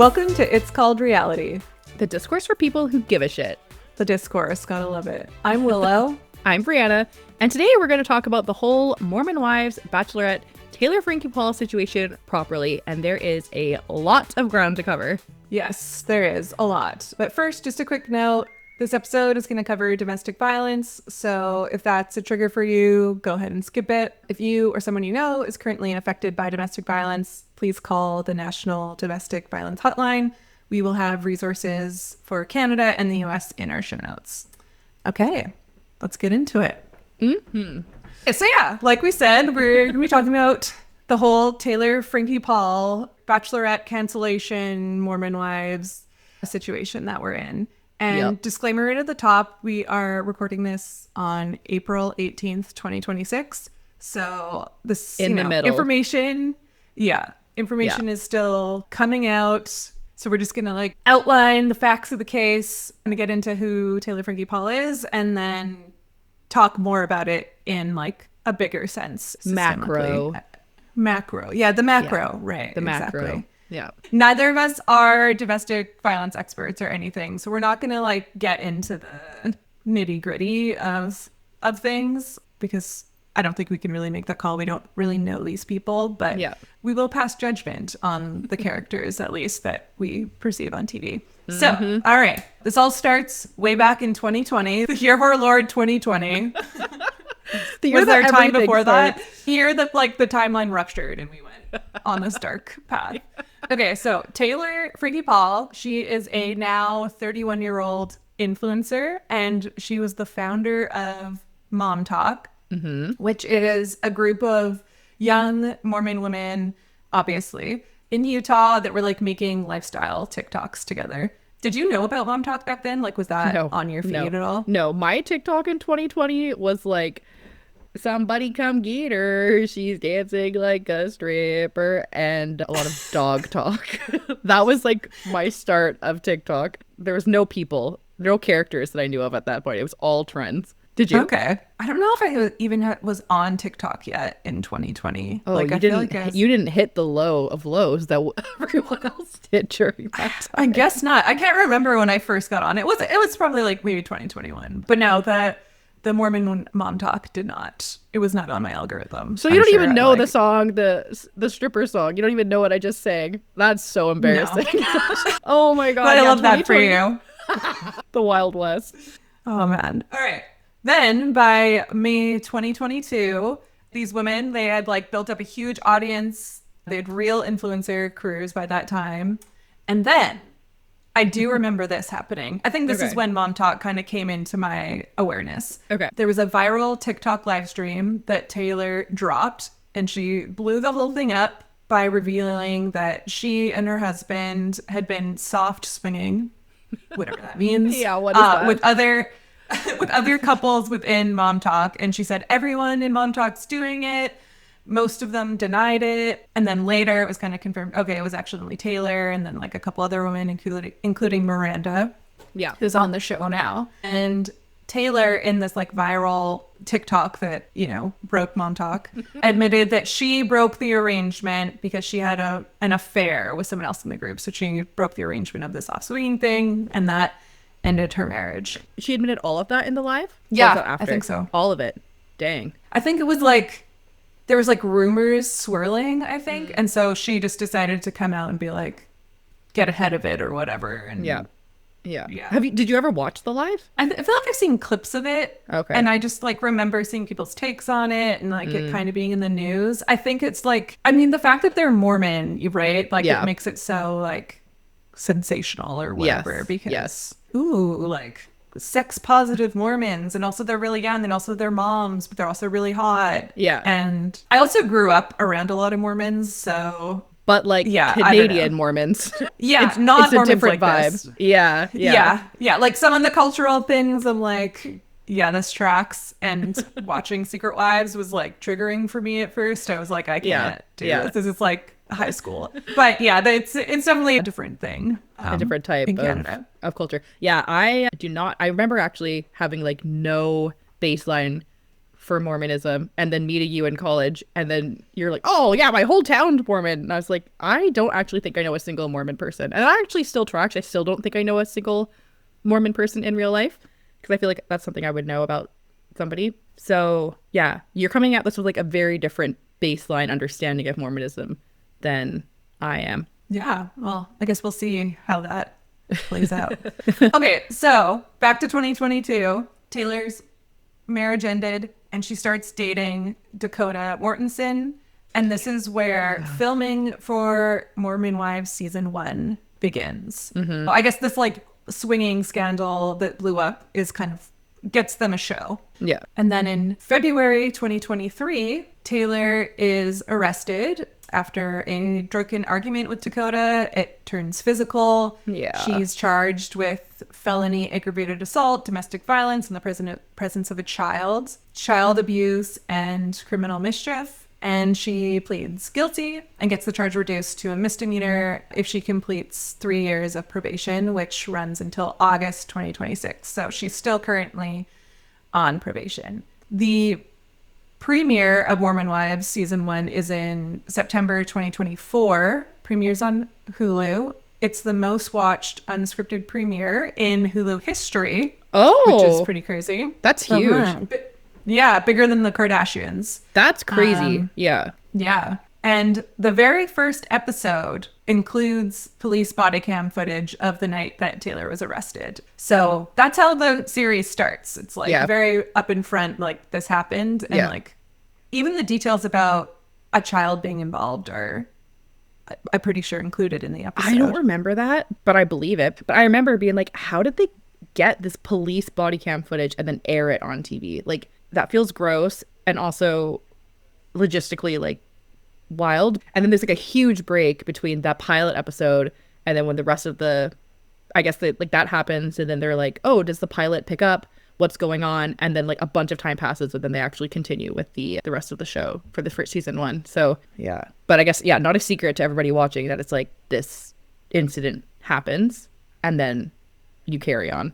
Welcome to It's Called Reality. The discourse for people who give a shit. The discourse, gotta love it. I'm Willow. I'm Brianna, and today we're going to talk about the whole Mormon wives, Bachelorette, Taylor Frankie Paul situation properly, and there is a lot of ground to cover. Yes, there is a lot. But first, just a quick note. This episode is going to cover domestic violence, so if that's a trigger for you, go ahead and skip it. If you or someone you know is currently affected by domestic violence, please call the National Domestic Violence Hotline. We will have resources for Canada and the US in our show notes. Okay, let's get into it. Mm-hmm. So yeah, like we said, we're going to be talking about the whole Taylor Frankie Paul Bachelorette cancellation, Mormon wives situation that we're in. And Disclaimer right at the top, we are recording this on April 18th, 2026. So this in the middle. Information is still coming out. So we're just going to outline the facts of the case and get into who Taylor Frankie Paul is and then talk more about it in a bigger sense. Macro. Yeah, the macro, right. The macro. Exactly. Yeah. Neither of us are domestic violence experts or anything, so we're not going to get into the nitty gritty of things because I don't think we can really make that call. We don't really know these people, but we will pass judgment on the characters at least that we perceive on TV. So, all right, this all starts way back in 2020, the year of our Lord 2020. The year was there a time before starts. that? Here that the timeline ruptured and we went on this dark path. Okay, so Taylor Frankie Paul, she is a now 31-year-old influencer, and she was the founder of MomTok, which is a group of young Mormon women, obviously, in Utah that were making lifestyle TikToks together. Did you know about MomTok back then? Was that on your feed at all? No, my TikTok in 2020 was somebody come get her. She's dancing like a stripper and a lot of dog talk. That was my start of TikTok. There was no people, no characters that I knew of at that point. It was all trends. Did you? Okay. I don't know if I even was on TikTok yet in 2020. Oh, you didn't hit the low of lows that everyone else did during that time. I guess not. I can't remember when I first got on. It was probably maybe 2021. But no, the Mormon MomTok did not. It was not on my algorithm. So you don't even know the song, the stripper song. You don't even know what I just sang. That's so embarrassing. No. Oh my God. But I love that for you. The Wild West. Oh man. All right. Then by May 2022, these women, they had built up a huge audience. They had real influencer careers by that time. And then I do remember this happening. I think this is when MomTok kind of came into my awareness. Okay. There was a viral TikTok live stream that Taylor dropped, and she blew the whole thing up by revealing that she and her husband had been soft swinging, whatever that means. Yeah, what is that? With other couples within MomTok. And she said everyone in MomTok's doing it. Most of them denied it. And then later it was kind of confirmed, okay, it was actually only Taylor and then a couple other women, including Miranda, who's on the show now. And Taylor, in this viral TikTok that, broke MomTok, admitted that she broke the arrangement because she had an affair with someone else in the group. So she broke the arrangement of this off-swinging thing, and that ended her marriage. She admitted all of that in the live? Yeah, I think so. All of it. Dang. I think it was there was rumors swirling, I think. And so she just decided to come out and be get ahead of it or whatever. And Yeah. Did you ever watch the live? I feel like I've seen clips of it. Okay. And I just remember seeing people's takes on it and it kind of being in the news. I think it's the fact that they're Mormon, right? It makes it so sensational or whatever. Because sex positive Mormons, and also they're really young, and also they're moms, but they're also really hot. Yeah. And I also grew up around a lot of Mormons, so but Canadian Mormons. Yeah, it's not a different vibe. This. Yeah. Some of the cultural things I'm this tracks. And watching Secret Wives was triggering for me at first. I was I can't do this. This is high school. But yeah, it's definitely a different thing. A different type of culture. Yeah, I remember actually having no baseline for Mormonism and then meeting you in college, and then you're like, oh yeah, my whole town's Mormon. And I was like, I don't actually think I know a single Mormon person. And I actually still tracks. I still don't think I know a single Mormon person in real life, because I feel like that's something I would know about somebody. So yeah, you're coming at this with like a very different baseline understanding of Mormonism than I am. Yeah, well, I guess we'll see how that plays out. Okay, so back to 2022. Taylor's marriage ended and she starts dating Dakota Mortensen. And this is where filming for Mormon Wives season 1 begins. I guess this like swinging scandal that blew up is kind of gets them a show. Yeah. And then in February 2023, Taylor is arrested after a drunken argument with Dakota. It turns physical. Yeah. She's charged with felony aggravated assault, domestic violence in the presence of a child abuse, and criminal mischief. And she pleads guilty and gets the charge reduced to a misdemeanor if she completes 3 years of probation, which runs until August 2026. So she's still currently on probation. The premiere of Mormon Wives season 1 is in September 2024. Premieres on Hulu. It's the most watched unscripted premiere in Hulu history. Oh, which is pretty crazy. That's huge. Yeah, bigger than the Kardashians. That's crazy. Yeah. Yeah. And the very first episode includes police body cam footage of the night that Taylor was arrested. So that's how the series starts. It's like very up in front, like this happened. And like even the details about a child being involved are, I'm pretty sure, included in the episode. I don't remember that, but I believe it. But I remember being like, how did they get this police body cam footage and then air it on TV? Like, that feels gross and also logistically like wild. And then there's like a huge break between that pilot episode and then when the rest of the, I guess like that happens, and then they're like, oh, does the pilot pick up what's going on? And then like a bunch of time passes, and then they actually continue with the rest of the show for the first season 1. So yeah, but I guess not a secret to everybody watching that it's like this incident happens and then you carry on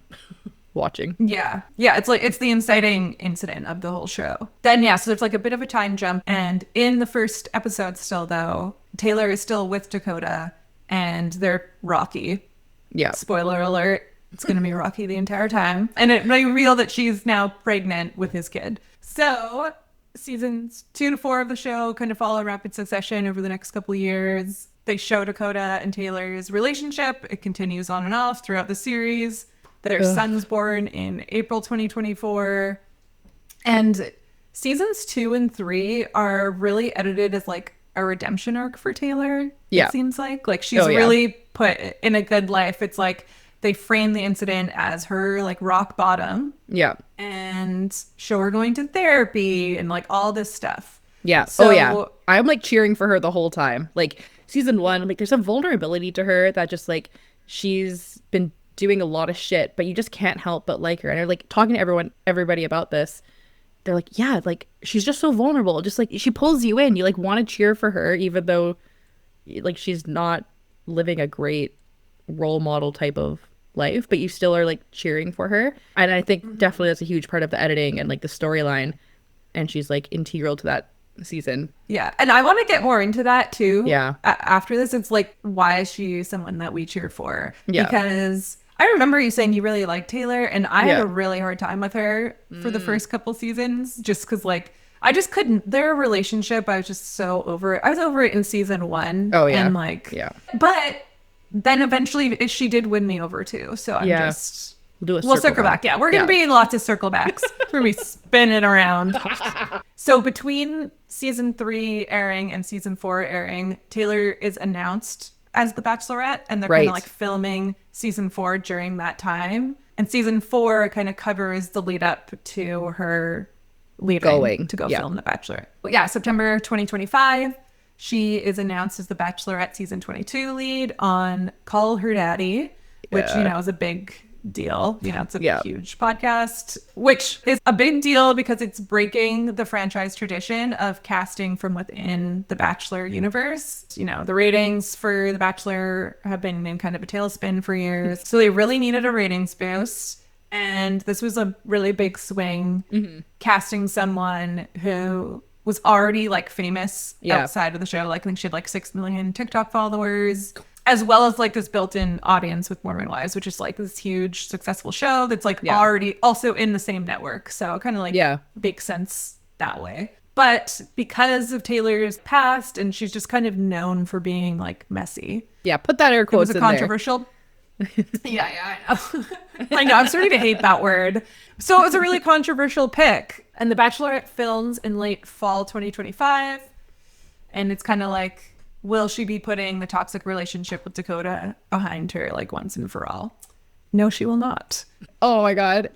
watching. Yeah. It's the inciting incident of the whole show. Then so there's like a bit of a time jump, and in the first episode still though, Taylor is still with Dakota and they're rocky. Yeah. Spoiler alert. It's going to be rocky the entire time. And it reveal that she's now pregnant with his kid. So seasons 2 to 4 of the show kind of follow rapid succession over the next couple of years. They show Dakota and Taylor's relationship. It continues on and off throughout the series. Their son's born in April 2024. And seasons 2 and 3 are really edited as like a redemption arc for Taylor. Yeah. It seems like she's really put in a good life. It's like they frame the incident as her like rock bottom. Yeah. And show her going to therapy and like all this stuff. Yeah. So, I'm like cheering for her the whole time. Like season 1, like there's a vulnerability to her that just like she's been doing a lot of shit, but you just can't help but like her. And they're like talking to everybody about this. They're like, yeah, like she's just so vulnerable. Just like she pulls you in. You like want to cheer for her, even though like she's not living a great role model type of life, but you still are like cheering for her. And I think definitely that's a huge part of the editing and like the storyline. And she's like integral to that season. Yeah. And I want to get more into that too. Yeah. After this, it's like, why is she someone that we cheer for? Yeah. Because I remember you saying you really liked Taylor, and I had a really hard time with her for the first couple seasons, just because like I just couldn't. Their relationship, I was just so over it. I was over it in season 1. Oh yeah. And like, but then eventually she did win me over too. So I'm just we'll circle back. Yeah, we're gonna be in lots of circle backs. We're gonna be spinning around. So between season 3 airing and season 4 airing, Taylor is announced as the Bachelorette, and they're kind of like filming season 4 during that time. And season 4 kind of covers the lead up to her leaving to go film The Bachelorette. But yeah, September 2025, she is announced as the Bachelorette season 22 lead on Call Her Daddy, which, you know, is a big deal. You know, it's a huge podcast, which is a big deal because it's breaking the franchise tradition of casting from within the Bachelor universe. You know, the ratings for The Bachelor have been in kind of a tailspin for years. So they really needed a ratings boost. And this was a really big swing, casting someone who was already like famous outside of the show. Like I think she had like 6 million TikTok followers, as well as like this built-in audience with Mormon Wives, which is like this huge successful show that's like already also in the same network. So it kind of like makes sense that way. But because of Taylor's past, and she's just kind of known for being like messy. Yeah, put that air quotes in there. It was a controversial. Yeah, I know. I know. I'm starting to hate that word. So it was a really controversial pick. And The Bachelorette films in late fall 2025. And it's kind of like, will she be putting the toxic relationship with Dakota behind her like once and for all? No, she will not. Oh my God.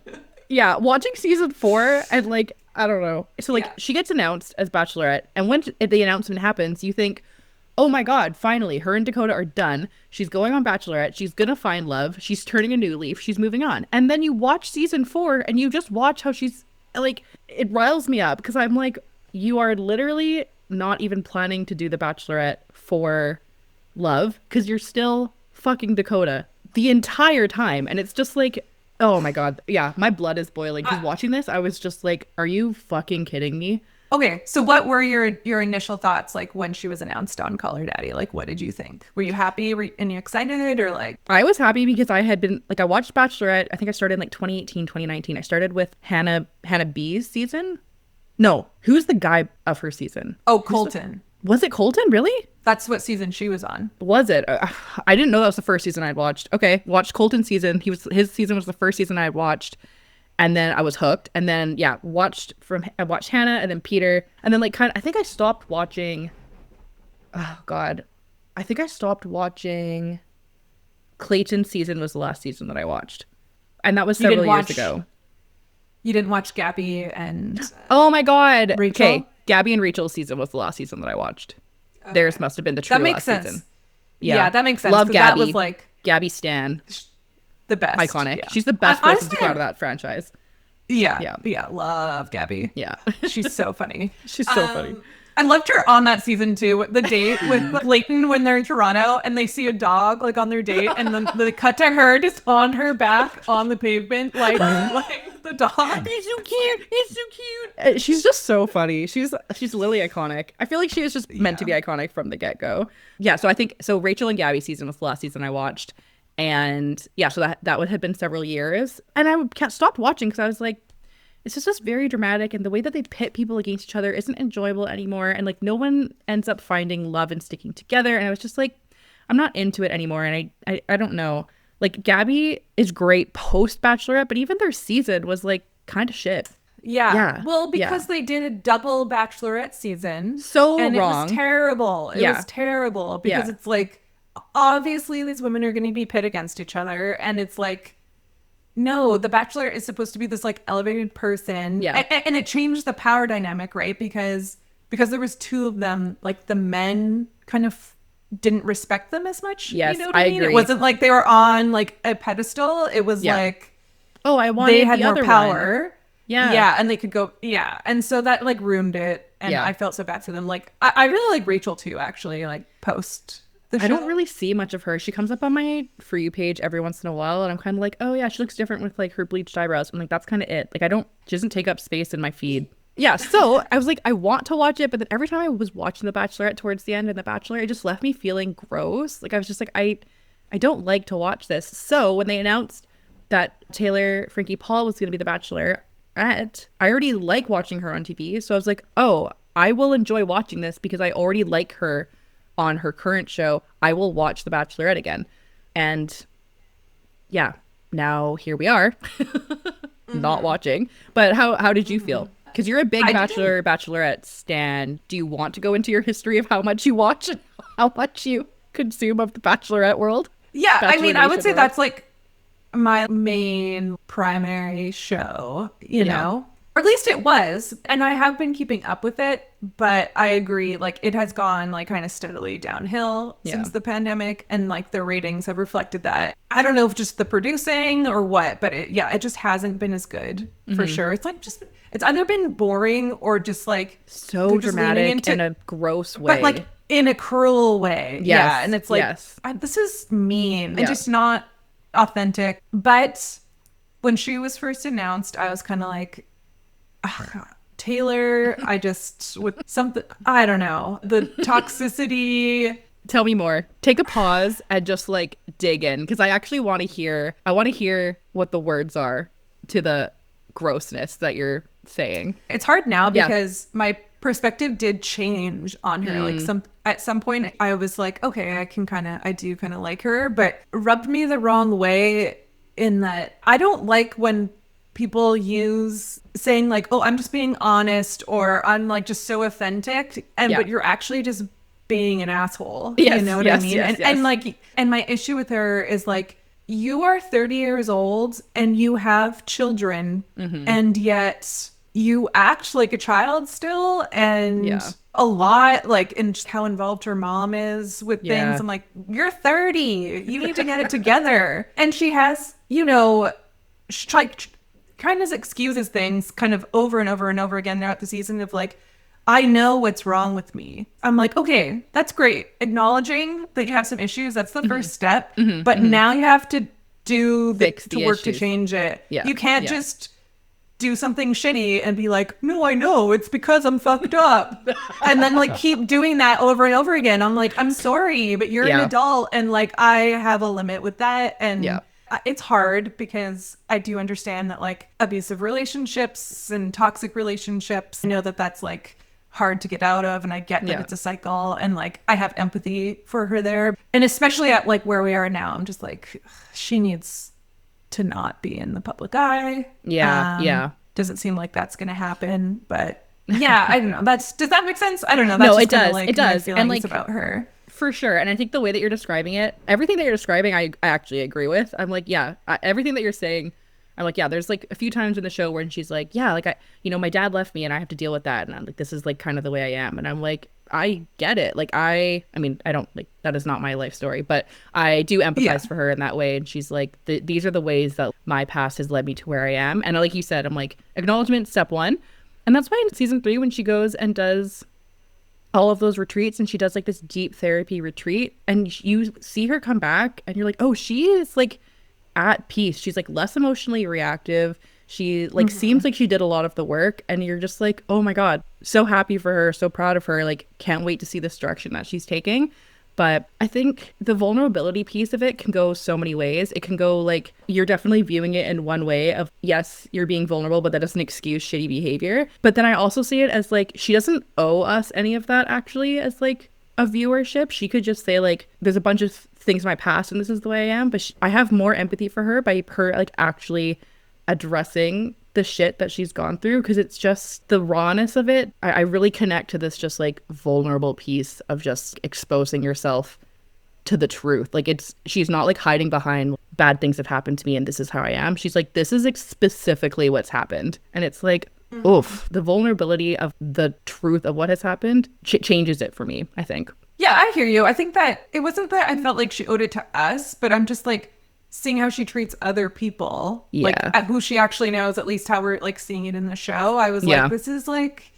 Yeah, watching season 4 and like, I don't know. So like she gets announced as Bachelorette, and when the announcement happens, you think, oh my God, finally, her and Dakota are done. She's going on Bachelorette. She's going to find love. She's turning a new leaf. She's moving on. And then you watch season 4 and you just watch how she's like, it riles me up because I'm like, you are literally not even planning to do the Bachelorette for love because you're still fucking Dakota the entire time. And it's just like, oh my God. Yeah, my blood is boiling. Because watching this, I was just like, are you fucking kidding me? Okay, so what were your initial thoughts like when she was announced on Call Her Daddy? Like, what did you think? Were you happy? And you excited or like? I was happy because I had been, like, I watched Bachelorette. I think I started in like 2018, 2019. I started with Hannah B's season. No, who's the guy of her season? Oh, Colton. Was it Colton? Really? That's what season she was on. Was it? I didn't know that was the first season I'd watched. Okay, watched Colton's season. His season was the first season I had watched. And then I was hooked. And then, I watched Hannah and then Peter. And then like I think I stopped watching. Oh God. I think I stopped watching Clayton's season was the last season that I watched. And that was several years ago. You didn't watch Gabby and oh my God. Rachel? Okay. Gabby and Rachel's season was the last season that I watched. Okay. Theirs must have been the true last season. Yeah, that makes sense. Love Gabby. That was like Gabby Stan. The best. Iconic. Yeah. She's the best person to come out of that franchise. Yeah. Love Gabby. Yeah. She's so funny. She's so funny. I loved her on that season too. The date with Clayton when they're in Toronto and they see a dog like on their date and then they cut to her just on her back on the pavement like the dog. He's so cute. He's so cute. She's just so funny. She's literally iconic. I feel like she was just meant to be iconic from the get-go. Yeah, so I think Rachel and Gabby season was the last season I watched. And yeah, so that would have been several years. And I stopped watching because I was like, it's just very dramatic. And the way that they pit people against each other isn't enjoyable anymore. And like no one ends up finding love and sticking together. And I was just like, I'm not into it anymore. And I don't know. Like Gabby is great post Bachelorette, but even their season was like kind of shit. Yeah. Well, because they did a double Bachelorette season. So and wrong. It was terrible. It was terrible because it's like, obviously these women are going to be pit against each other and it's like no, the Bachelor is supposed to be this like elevated person and it changed the power dynamic, right? Because there was two of them, like the men kind of didn't respect them as much. Yes, you know what I mean? agree. It wasn't like they were on like a pedestal. It was like oh, I wanted they had the more other power. One. Yeah, and they could go and so that like ruined it and I felt so bad for them. Like I really like Rachel too, actually, like post I don't really see much of her. She comes up on my For You page every once in a while, and I'm kind of like, oh yeah, she looks different with like her bleached eyebrows. I'm like, that's kind of it. Like she doesn't take up space in my feed. Yeah, so I was like, I want to watch it, but then every time I was watching The Bachelorette towards the end and The Bachelor, it just left me feeling gross. Like I was just like, I don't like to watch this. So when they announced that Taylor Frankie Paul was going to be The Bachelorette, I already like watching her on TV. So I was like, oh, I will enjoy watching this because I already like her on her current show. I will watch The Bachelorette again. And yeah, now here we are not watching. But how did you feel? Because you're a big Bachelorette stan. Do you want to go into your history of how much you watch and how much you consume of the Bachelorette world? Yeah, I mean, I would say that's like my main primary show, you know? Or at least it was. And I have been keeping up with it, but I agree, like it has gone like kind of steadily downhill since the pandemic, and like the ratings have reflected that. I don't know if just the producing or what, but it just hasn't been as good for sure. It's like it's either been boring or just like so dramatic in a gross way. But like in a cruel way. Yes. Yeah. And it's like, this is mean and just not authentic. But when she was first announced, I was kind of like, Taylor, I just, with something, I don't know, the toxicity. Tell me more. Take a pause and just like dig in, because I actually want to hear, what the words are to the grossness that you're saying. It's hard now because my perspective did change on her. Like at some point I was like, okay, I do kind of like her, but rubbed me the wrong way in that I don't like when people use saying like, oh, I'm just being honest, or I'm like just so authentic, and but you're actually just being an asshole. You know what I mean? And like, and my issue with her is like, you are 30 years old and you have children, and yet you act like a child still, and a lot like in just how involved her mom is with things. I'm like, you're 30, you need to get it together. And she has, you know, like kind of excuses things kind of over and over and over again throughout the season of like, I know what's wrong with me. I'm like, okay, that's great. Acknowledging that you have some issues, that's the first step. But now you have to do the work to change it. You can't just do something shitty and be like, no, I know, it's because I'm fucked up. And then like keep doing that over and over again. I'm like, I'm sorry, but you're an adult, and like I have a limit with that. And it's hard because I do understand that like abusive relationships and toxic relationships, I know that that's like hard to get out of, and I get that it's a cycle, and like I have empathy for her there. And especially at like where we are now, I'm just like, she needs to not be in the public eye. Doesn't seem like that's gonna happen, but I don't know, does that make sense? I don't know. That's it does. Like, it does. And like about her, for sure. And I think the way that you're describing it, everything that you're describing, I actually agree with. I'm like, everything that you're saying, I'm like, there's like a few times in the show when she's like, like my dad left me and I have to deal with that, and I'm like, this is like kind of the way I am. And I'm like, I get it. Like I mean, I don't like, that is not my life story, but I do empathize for her in that way. And she's like, these are the ways that my past has led me to where I am. And like you said, I'm like, acknowledgement, step one. And that's why in season 3, when she goes and does all of those retreats, and she does like this deep therapy retreat, and you see her come back and you're like, oh, she is like at peace. She's like less emotionally reactive. She like seems like she did a lot of the work, and you're just like, oh my God, so happy for her, so proud of her, like can't wait to see this direction that she's taking. But I think the vulnerability piece of it can go so many ways. It can go like, you're definitely viewing it in one way of, yes, you're being vulnerable, but that doesn't excuse shitty behavior. But then I also see it as like, she doesn't owe us any of that actually as like a viewership. She could just say like, there's a bunch of things in my past and this is the way I am. But I have more empathy for her by her like actually addressing the shit that she's gone through, because it's just the rawness of it. I really connect to this just like vulnerable piece of just exposing yourself to the truth. Like she's not like hiding behind bad things have happened to me and this is how I am. She's like, this is specifically what's happened. And it's like, oof, the vulnerability of the truth of what has happened changes it for me, I think. Yeah, I hear you. I think that it wasn't that I felt like she owed it to us, but I'm just like, seeing how she treats other people, like who she actually knows, at least how we're like seeing it in the show. I was like, this is like,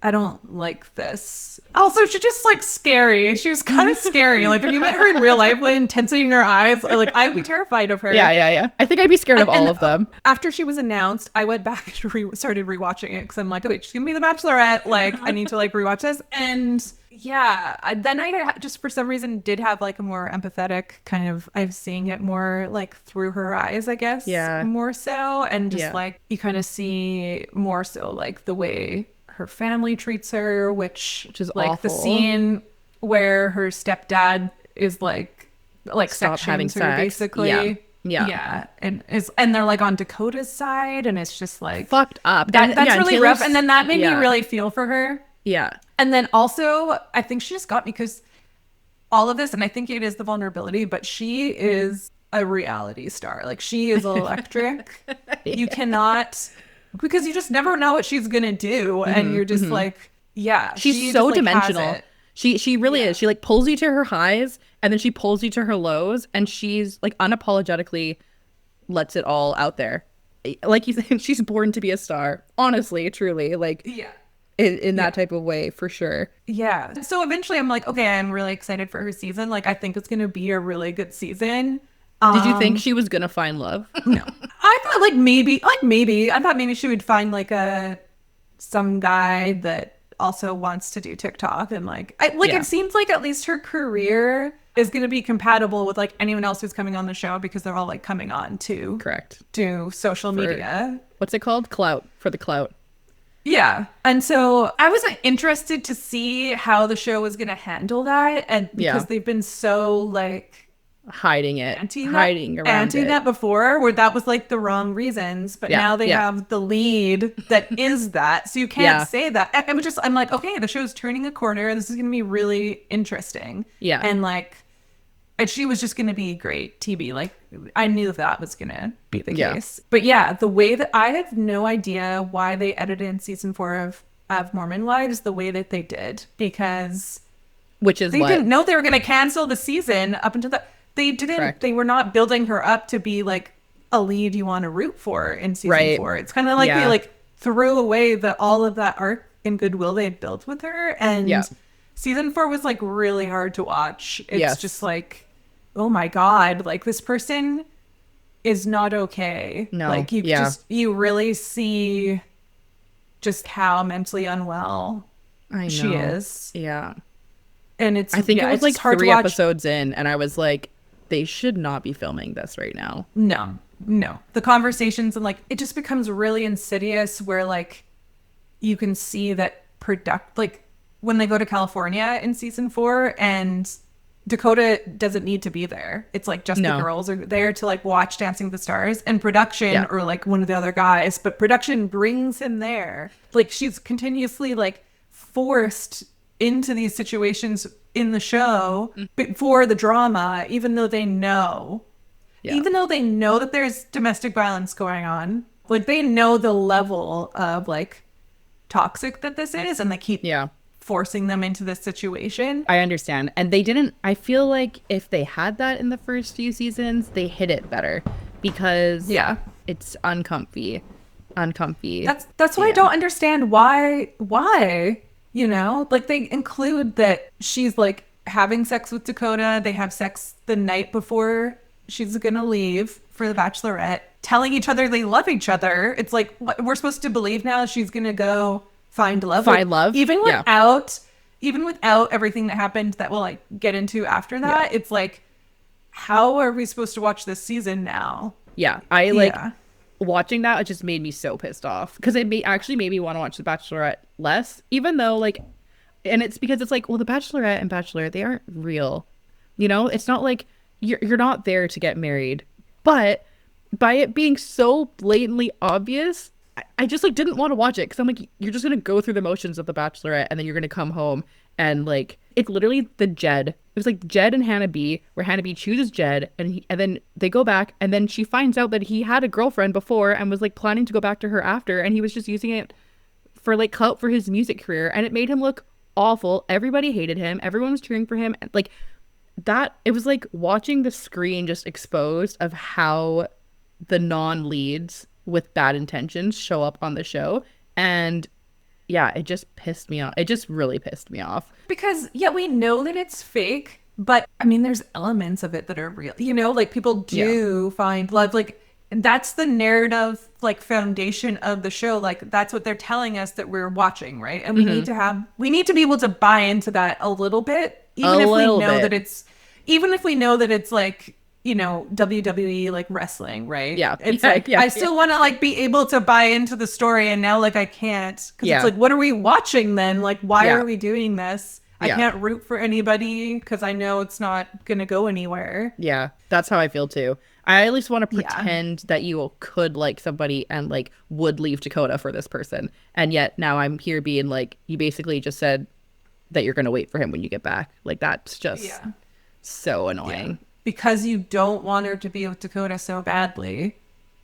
I don't like this. Also, she's just like scary. She was kind of scary. Like if you met her in real life, the intensity in her eyes, like I'd be terrified of her. Yeah. I think I'd be scared of all of them. After she was announced, I went back to started rewatching it because I'm like, wait, she's gonna be the Bachelorette. Like I need to like rewatch this. And then I just for some reason did have like a more empathetic kind of, I'm seeing it more like through her eyes, I guess. More so. And just like you kind of see more so like the way her family treats her, which is like awful. The scene where her stepdad is like stop having her sex. Basically. Yeah. And they're like on Dakota's side, and it's just like fucked up. That's really rough. And then that made me really feel for her. Yeah. And then also, I think she just got me because all of this, and I think it is the vulnerability, but she is a reality star. Like she is electric. You cannot, because you just never know what she's going to do. And you're just like, she's so dimensional. She really is. She like pulls you to her highs, and then she pulls you to her lows, and she's like unapologetically lets it all out there. Like you said, she's born to be a star. Honestly, truly, like in that type of way, for sure. Yeah. So eventually I'm like, okay, I'm really excited for her season. Like I think it's going to be a really good season. Did you think she was gonna find love? No. I thought maybe. I thought maybe she would find like some guy that also wants to do TikTok and it seems like at least her career is going to be compatible with like anyone else who's coming on the show because they're all like coming on to correct do social media. What's it called? Clout, for the clout. Yeah. And so I was interested to see how the show was going to handle that, and because they've been so like hiding around that before, where that was like the wrong reasons, but now they have the lead that is that, so you can't say that. I'm like, okay, the show's turning a corner, this is gonna be really interesting. And she was just gonna be great TV. Like, I knew that was gonna be the case. But the way that I have no idea why they edited season 4 of Mormon Wives the way that they did, because they didn't know they were gonna cancel the season up until that. They didn't. Correct. They were not building her up to be like a lead you want to root for in season 4. It's kind of like they like threw away all of that arc and goodwill they had built with her. And season 4 was like really hard to watch. It's just like, oh my God, like this person is not okay. No. Like you really see just how mentally unwell she is. Yeah. And I think it was like 3 episodes in, and I was like, they should not be filming this right now. No. The conversations and like, it just becomes really insidious where like you can see that like when they go to California in season 4 and Dakota doesn't need to be there. It's like just the girls are there to like watch Dancing with the Stars, and production or like one of the other guys, but production brings him there. Like she's continuously like forced into these situations in the show for the drama, even though they know that there's domestic violence going on. Like they know the level of like toxic that this is, and they keep forcing them into this situation. I understand. And I feel like if they had that in the first few seasons, they hit it better, because it's uncomfy. That's why I don't understand why you know, like they include that she's like having sex with Dakota. They have sex the night before she's gonna leave for the Bachelorette, telling each other they love each other. It's like, what, we're supposed to believe now she's gonna go find love. Even without everything that happened that we'll like get into after that. It's like, how are we supposed to watch this season now? Watching that, it just made me so pissed off, because it actually made me want to watch The Bachelorette less, even though like, and it's because it's like, well, The Bachelorette and Bachelor, they aren't real, you know. It's not like you're not there to get married, but by it being so blatantly obvious, I just like didn't want to watch it, because I'm like, you're just gonna go through the motions of The Bachelorette, and then you're gonna come home and like, it's literally it was like Jed and Hannah B, where Hannah B chooses Jed, and then they go back, and then she finds out that he had a girlfriend before and was like planning to go back to her after, and he was just using it for like clout for his music career, and it made him look awful. Everybody hated him, everyone was cheering for him, like that. It was like watching the screen just exposed of how the non-leads with bad intentions show up on the show. And it just pissed me off. It just really pissed me off. Because, we know that it's fake, but I mean, there's elements of it that are real. You know, like people do find love. Like, and that's the narrative, like foundation of the show. Like that's what they're telling us that we're watching, right? And we need to be able to buy into that a little bit, even if we know that it's like, you know, WWE like wrestling, right? It's I still want to like be able to buy into the story, and now like I can't, because it's like, what are we watching then? Like, why are we doing this? I can't root for anybody because I know it's not gonna go anywhere. That's how I feel too. I at least want to pretend that you could like somebody and like would leave Dakota for this person, and yet now I'm here being like, you basically just said that you're gonna wait for him when you get back. Like that's just so annoying. Because you don't want her to be with Dakota so badly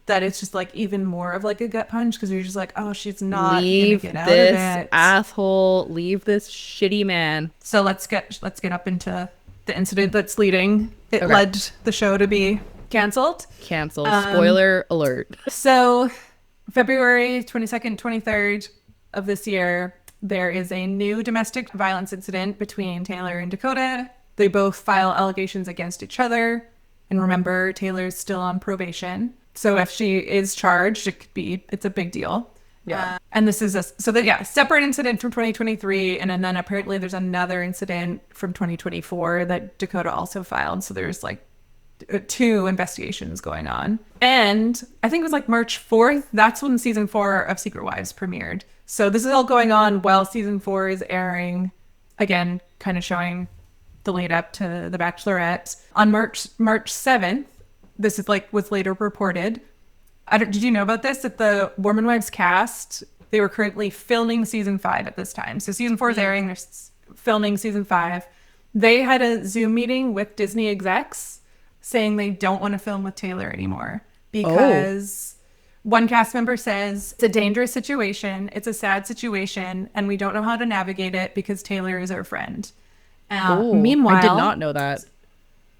that it's just like even more of like a gut punch, because you're just like, oh, she's not leave gonna get out this of it. Asshole, leave this shitty man. So let's get up into the incident that's leading led the show to be canceled. Spoiler alert. So February 22nd, 23rd of this year, there is a new domestic violence incident between Taylor and Dakota. They both file allegations against each other. And remember, Taylor's still on probation. So if she is charged, it's a big deal. Yeah. And this is separate incident from 2023. And then apparently there's another incident from 2024 that Dakota also filed. So there's like 2 investigations going on. And I think it was like March 4th. That's when season 4 of Secret Wives premiered. So this is all going on while season 4 is airing. Again, kind of showing the lead up to The Bachelorette. On March 7th, this is like was later reported. Did you know about this? That the Mormon Wives cast, they were currently filming season 5 at this time. So season 4 is airing, they're filming season 5. They had a Zoom meeting with Disney execs saying they don't want to film with Taylor anymore because one cast member says it's a dangerous situation, it's a sad situation, and we don't know how to navigate it because Taylor is our friend. Meanwhile, I did not know that.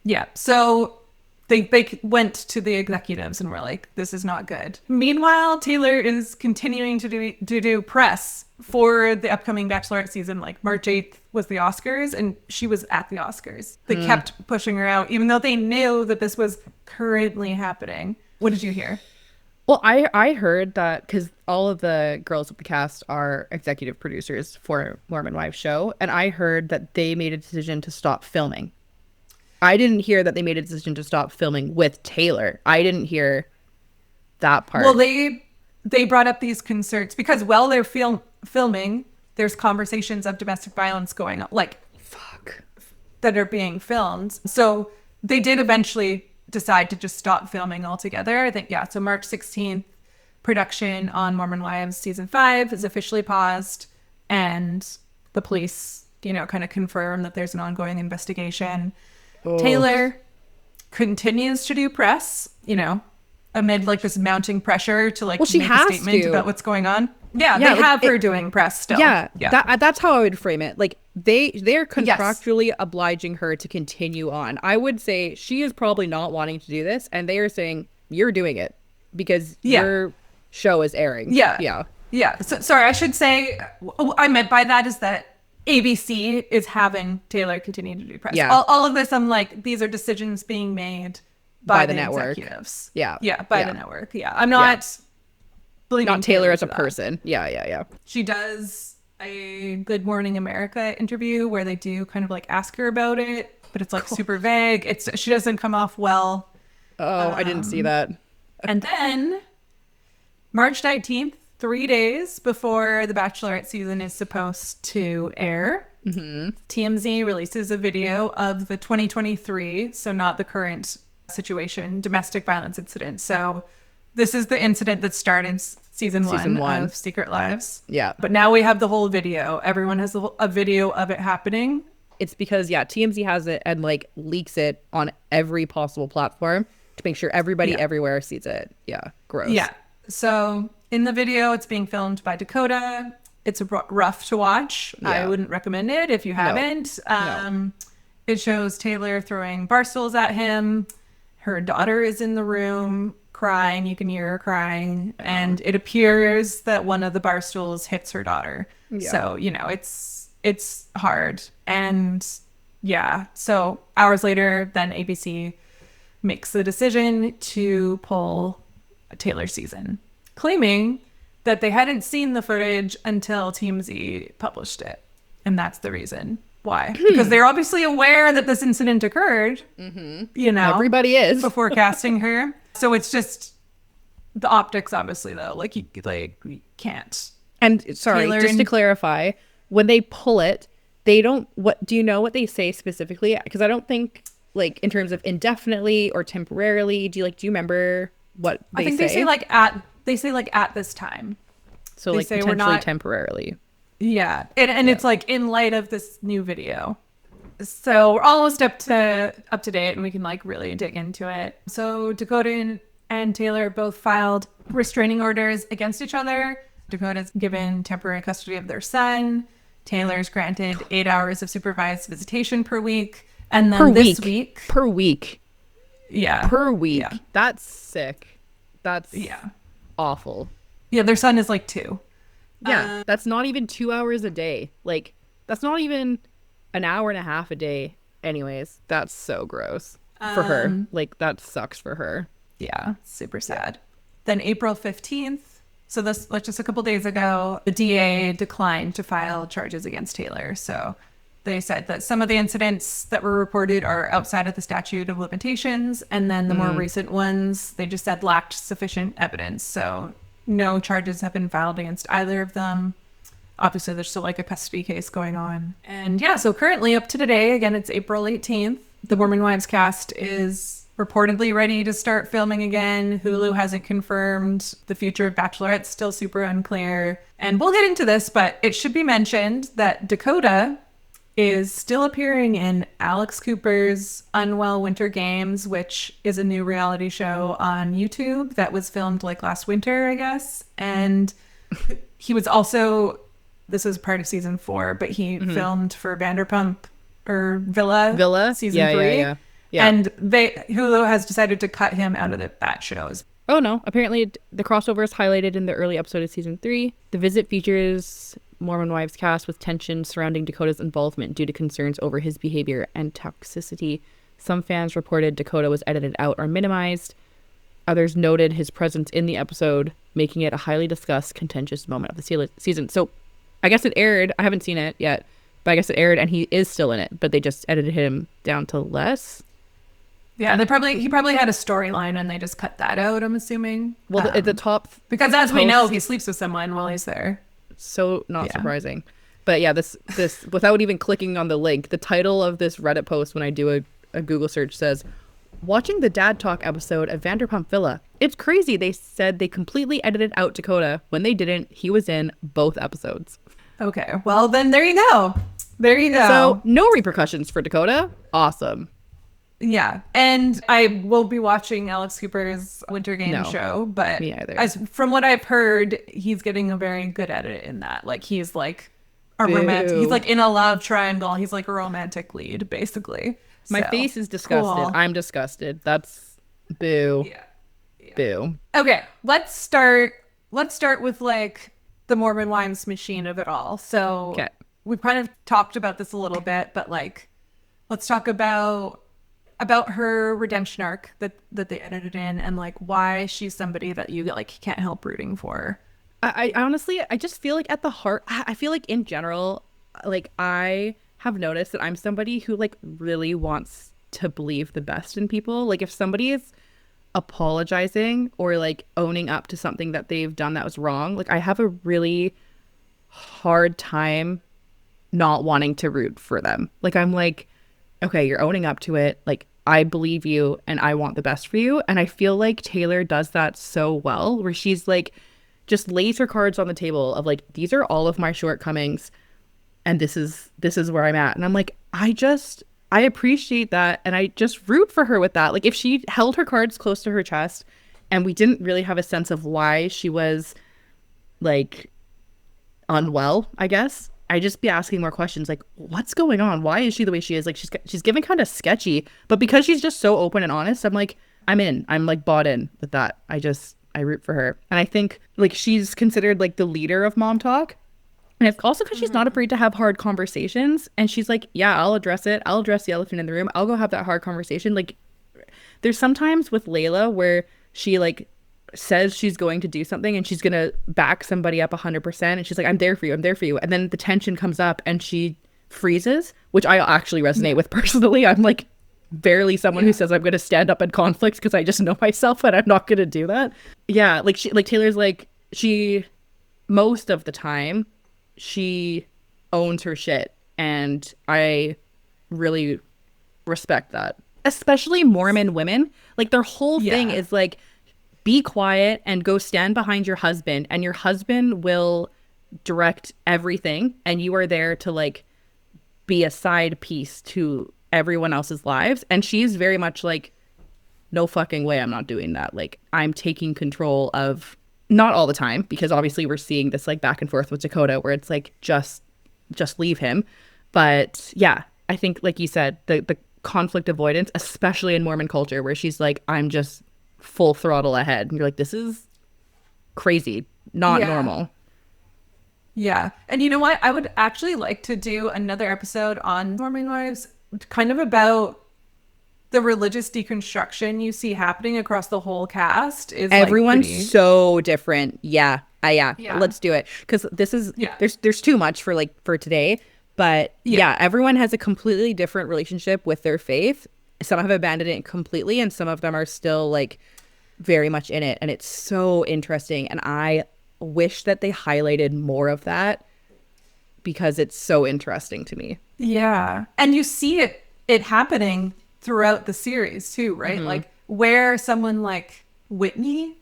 Yeah, so they went to the executives and were like, this is not good. Meanwhile, Taylor is continuing to do press for the upcoming Bachelorette season. Like March 8th was the Oscars, and she was at the Oscars. They kept pushing her out, even though they knew that this was currently happening. What did you hear? Well, I heard that because all of the girls of the cast are executive producers for Mormon Wives show, and I heard that they made a decision to stop filming. I didn't hear that they made a decision to stop filming with Taylor. I didn't hear that part. Well, they brought up these concerns because while they're filming, there's conversations of domestic violence going on, like that are being filmed. So they did eventually decide to just stop filming altogether. I think, so March 16th, production on Mormon Wives season 5 is officially paused, and the police, kind of confirm that there's an ongoing investigation. Taylor continues to do press, amid like this mounting pressure to like she make has a statement to. about what's going on. Yeah, they have her doing press still. Yeah. That's how I would frame it. Like they're contractually obliging her to continue on. I would say she is probably not wanting to do this, and they are saying you're doing it because your show is airing. Yeah. So, sorry, I should say what I meant by that is that ABC is having Taylor continue to do press. Yeah. All of this, I'm like, these are decisions being made by the network. Executives. Yeah. By the network. Yeah. I'm not believing not Taylor as a that. person. Yeah. She does a Good Morning America interview where they do kind of like ask her about it, but it's like super vague. She doesn't come off well. Oh, I didn't see that. And then March 19th, 3 days before the Bachelorette season is supposed to air, TMZ releases a video of the 2023, so not the current situation, domestic violence incident. So this is the incident that started season one of Secret Lives. Yeah. But now we have the whole video. Everyone has a video of it happening. It's because, TMZ has it and like leaks it on every possible platform to make sure everybody everywhere sees it. Yeah. Gross. Yeah. So in the video, it's being filmed by Dakota. It's rough to watch. Yeah. I wouldn't recommend it if you haven't. No. It shows Taylor throwing bar stools at him. Her daughter is in the room crying. You can hear her crying. And it appears that one of the bar stools hits her daughter. Yeah. So, it's hard. And so hours later, then ABC makes the decision to pull Taylor season, claiming that they hadn't seen the footage until TMZ published it. And that's the reason why. Because they're obviously aware that this incident occurred, Everybody is. before casting her. So it's just the optics, obviously, though. Like, you can't. And sorry, Taylor just to clarify, when they pull it, they don't, do you know what they say specifically? Because I don't think, like, in terms of indefinitely or temporarily, do you remember what they say? I think they say at this time. So they like say potentially temporarily. Yeah. And it's like in light of this new video. So we're almost up to date, and we can like really dig into it. So Dakota and Taylor both filed restraining orders against each other. Dakota's given temporary custody of their son. Taylor's granted 8 hours of supervised visitation per week. And then this week. Per week. Yeah. Per week. Yeah. That's sick. That's awful. Yeah, their son is like 2. Yeah, that's not even 2 hours a day. Like, that's not even an hour and a half a day. Anyways, that's so gross. for her. Like, that sucks for her. Yeah, super sad. Then April 15th, so this was just a couple days ago, the DA declined to file charges against Taylor. So they said that some of the incidents that were reported are outside of the statute of limitations. And then the more recent ones, they just said lacked sufficient evidence. So no charges have been filed against either of them. Obviously, there's still like a custody case going on. And yeah, so currently up to today, again, it's April 18th. The Mormon Wives cast is reportedly ready to start filming again. Hulu hasn't confirmed. The future of Bachelorette's still super unclear. And we'll get into this, but it should be mentioned that Dakota is still appearing in Alex Cooper's Unwell Winter Games, which is a new reality show on YouTube that was filmed like last winter, I guess. And he was also, this was part of season 4, but he filmed for Vanderpump or Villa season 3. Yeah. And Hulu has decided to cut him out of that shows. Oh no, apparently the crossover is highlighted in the early episode of season 3. The visit features Mormon Wives cast with tension surrounding Dakota's involvement due to concerns over his behavior and toxicity. Some fans reported Dakota was edited out or minimized. Others noted his presence in the episode, making it a highly discussed, contentious moment of the season. So I guess it aired. I haven't seen it yet, but I guess it aired and he is still in it, but they just edited him down to less. Yeah, he probably had a storyline and they just cut that out, I'm assuming. Well, at the top... Because as we know, he sleeps with someone while he's there. So not surprising. But yeah, this without even clicking on the link, the title of this Reddit post when I do a Google search says, watching the Dad Talk episode of Vanderpump Villa. It's crazy. They said they completely edited out Dakota. When they didn't, he was in both episodes. Okay, well then there you go. There you go. So no repercussions for Dakota. Awesome. Yeah, and I will be watching Alex Cooper's Winter Games show, but me either. From what I've heard, he's getting a very good edit in that. Like he's like a romantic. He's like in a love triangle. He's like a romantic lead, basically. My face is disgusted. Cool. I'm disgusted. That's boo. Yeah. Boo. Okay, let's start with like the Mormon Wives machine of it all. So we've kind of talked about this a little bit, but like let's talk about her redemption arc that they edited in and like why she's somebody that you like can't help rooting for. I honestly, I just feel like at the heart, I feel like in general, like I have noticed that I'm somebody who like really wants to believe the best in people. Like if somebody is apologizing or like owning up to something that they've done that was wrong, like I have a really hard time not wanting to root for them. Like I'm like, okay, you're owning up to it. Like, I believe you and I want the best for you. And I feel like Taylor does that so well, where she's like, just lays her cards on the table of like, these are all of my shortcomings and this is where I'm at. And I'm like, I appreciate that. And I just root for her with that. Like if she held her cards close to her chest and we didn't really have a sense of why she was like unwell, I guess, I just be asking more questions like, what's going on? Why is she the way she is? Like she's giving kind of sketchy, but because she's just so open and honest, I'm like, I'm like bought in with that. I root for her. And I think like she's considered like the leader of MomTok. And it's also because she's not afraid to have hard conversations. And she's like, yeah, I'll address it. I'll address the elephant in the room. I'll go have that hard conversation. Like there's sometimes with Layla where she like says she's going to do something and she's going to back somebody up 100%. And she's like, I'm there for you. I'm there for you. And then the tension comes up and she freezes, which I actually resonate with personally. I'm like barely someone who says I'm going to stand up in conflict because I just know myself and I'm not going to do that. Yeah. Like Taylor's like, most of the time she owns her shit. And I really respect that, especially Mormon women. Like their whole thing is like, be quiet and go stand behind your husband and your husband will direct everything and you are there to like be a side piece to everyone else's lives. And she's very much like, no fucking way I'm not doing that. Like I'm taking control of, not all the time, because obviously we're seeing this like back and forth with Dakota where it's like just leave him. But yeah, I think like you said, the conflict avoidance, especially in Mormon culture where she's like, I'm just full throttle ahead. And you're like, this is crazy, not normal. Yeah. And you know what? I would actually like to do another episode on Mormon Wives, kind of about the religious deconstruction you see happening across the whole cast is Everyone's like pretty... so different. Yeah. Yeah. Yeah. Let's do it. Because this is, Yeah. there's too much for like for today. But yeah, everyone has a completely different relationship with their faith. Some have abandoned it completely, and some of them are still like very much in it. And it's so interesting. And I wish that they highlighted more of that because it's so interesting to me. Yeah. And you see it happening throughout the series too, right? Like where someone like Whitney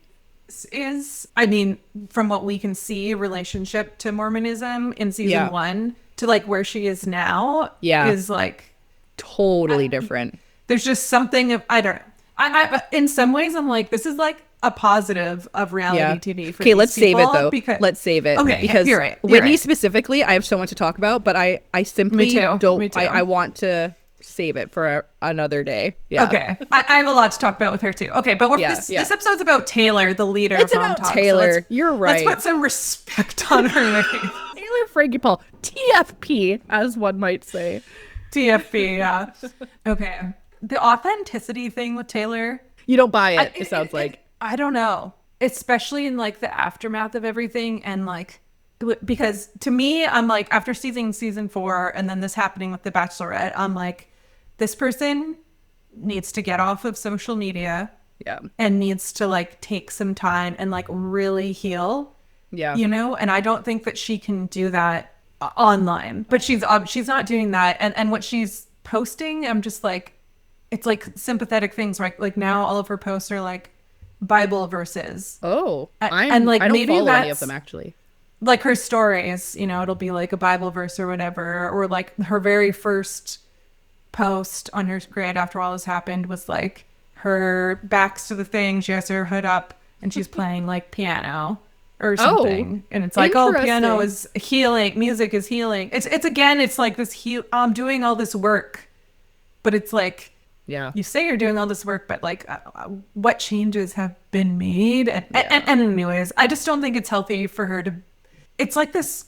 is, I mean, from what we can see, relationship to Mormonism in season 1 to like where she is now is like totally different. There's just something of, I don't know. I in some ways I'm like, this is like a positive of reality TV. Okay, let's save it though. Let's save it. Okay, because you're right. Whitney specifically, I have so much to talk about, but I simply don't. Me too. I want to save it for another day. Yeah. Okay. I have a lot to talk about with her too. Okay, but this episode's about Taylor, the leader of MomTok. Taylor. So you're right. Let's put some respect on her name. Taylor Frankie Paul, TFP, as one might say. TFP, yeah. Okay. The authenticity thing with Taylor. You don't buy it, it sounds like. I don't know. Especially in like the aftermath of everything, and like, because to me, I'm like, after season 4 and then this happening with the Bachelorette, I'm like, this person needs to get off of social media. Yeah. And needs to like take some time and like really heal. Yeah. You know, and I don't think that she can do that online, but she's not doing that. And what she's posting, I'm just like, it's like sympathetic things, right? Like now all of her posts are like Bible verses. Oh, and like, I don't maybe follow that's any of them actually. Like her stories, you know, it'll be like a Bible verse or whatever, or like her very first post on her grid after all this happened was like her back's to the thing, she has her hood up and she's playing like piano or something. And it's like, oh, piano is healing, music is healing. It's again, it's like this I'm doing all this work, but it's like, yeah, you say you're doing all this work, but like what changes have been made? And anyways, I just don't think it's healthy for her to, it's like this,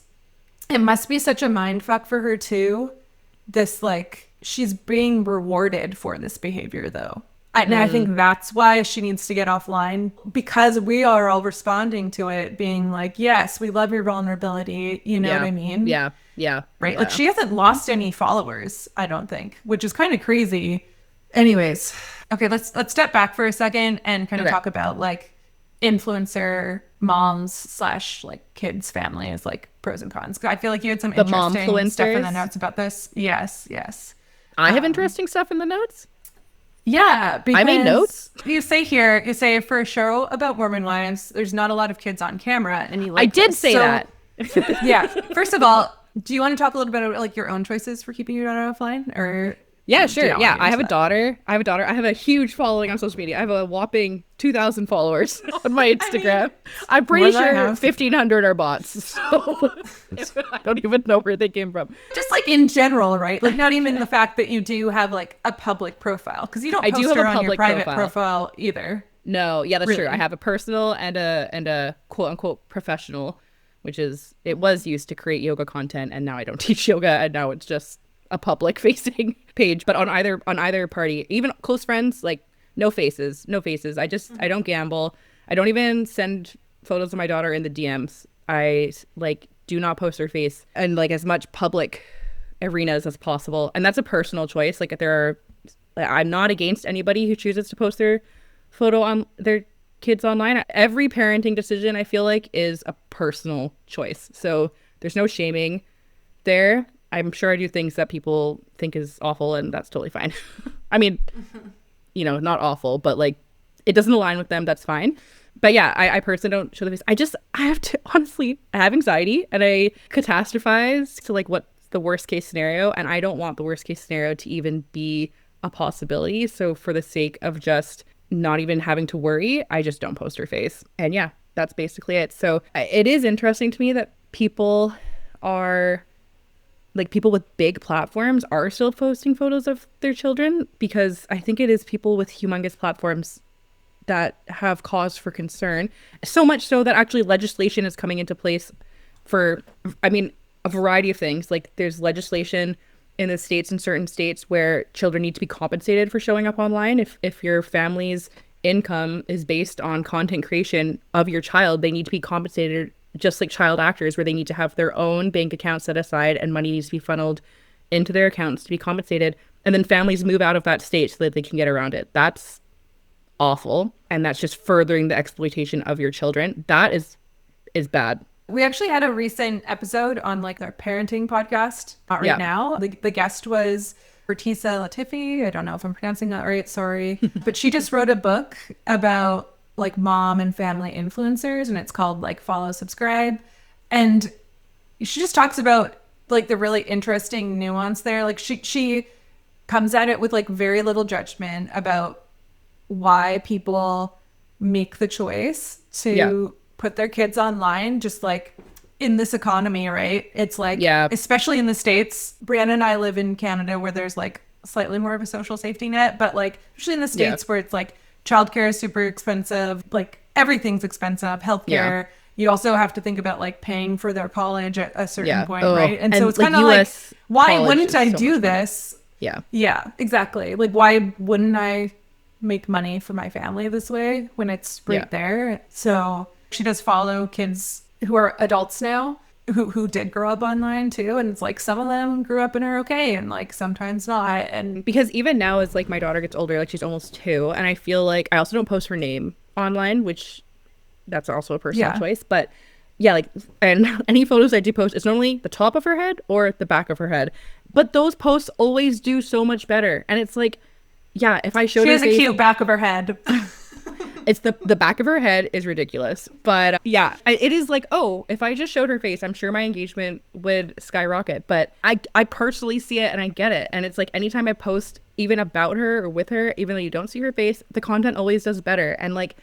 it must be such a mind fuck for her too. This like, she's being rewarded for this behavior though. And I think that's why she needs to get offline, because we are all responding to it being like, yes, we love your vulnerability. You know what I mean? Yeah. Yeah. Right. Yeah. Like she hasn't lost any followers, I don't think, which is kind of crazy. Anyways. Okay. Let's step back for a second and kind of talk about like influencer moms / like kids families, like pros and cons. I feel like you had some interesting stuff in the notes about this. Yes. I have interesting stuff in the notes. Yeah, because I made notes. You say for a show about Mormon wives, there's not a lot of kids on camera, and you like I did say that. Yeah. First of all, do you want to talk a little bit about like your own choices for keeping your daughter offline, or? Yeah, sure. Yeah, I have a daughter. I have a huge following on social media. I have a whopping 2,000 followers on my Instagram. I'm pretty sure 1,500 are bots. So I don't even know where they came from. Just like in general, right? Like not even the fact that you do have like a public profile, because you don't post her on your private profile either. No, yeah, that's true. I have a personal and a quote unquote professional, which is, it was used to create yoga content, and now I don't teach yoga, and now it's just a public facing page. But on either party, even close friends, like no faces. I don't gamble. I don't even send photos of my daughter in the DMs. I like do not post her face in like as much public arenas as possible, and that's a personal choice. Like I'm not against anybody who chooses to post their photo on their kids online. Every parenting decision, I feel like, is a personal choice, so there's no shaming there. I'm sure I do things that people think is awful, and that's totally fine. I mean, you know, not awful, but like it doesn't align with them. That's fine. But yeah, I personally don't show the face. I have to, honestly, I have anxiety, and I catastrophize to like what's the worst case scenario. And I don't want the worst case scenario to even be a possibility. So for the sake of just not even having to worry, I just don't post her face. And yeah, that's basically it. So it is interesting to me that people with big platforms are still posting photos of their children, because I think it is people with humongous platforms that have cause for concern. So much so that actually legislation is coming into place for, I mean, a variety of things. Like there's legislation in the States, in certain states, where children need to be compensated for showing up online. If your family's income is based on content creation of your child, they need to be compensated just like child actors, where they need to have their own bank account set aside and money needs to be funneled into their accounts to be compensated. And then families move out of that state so that they can get around it. That's awful. And that's just furthering the exploitation of your children. That is bad. We actually had a recent episode on like our parenting podcast. Not right now. The guest was Bertisa Latifi. I don't know if I'm pronouncing that right. Sorry. But she just wrote a book about like mom and family influencers, and it's called like Follow, Subscribe. And she just talks about like the really interesting nuance there. Like she comes at it with like very little judgment about why people make the choice to put their kids online, just like in this economy, right? It's like, especially in the States, Brianna and I live in Canada where there's like slightly more of a social safety net, but like especially in the States where it's like childcare is super expensive, like everything's expensive, healthcare. You also have to think about like paying for their college at a certain point, right? And so it's kind of like, why wouldn't I do this? Yeah, exactly. Like, why wouldn't I make money for my family this way when it's right there? So she does follow kids who are adults now who did grow up online too, and it's like some of them grew up and are okay, and like sometimes not. And because even now as like my daughter gets older, like she's almost 2, and I feel like I also don't post her name online, which that's also a personal choice. But yeah, like, and any photos I do post, it's normally the top of her head or the back of her head, but those posts always do so much better. And it's like, yeah, if I showed her she has a cute back of her head. It's the back of her head is ridiculous. But yeah, it is like, oh, if I just showed her face, I'm sure my engagement would skyrocket. But I personally see it and I get it. And it's like anytime I post even about her or with her, even though you don't see her face, the content always does better. And like,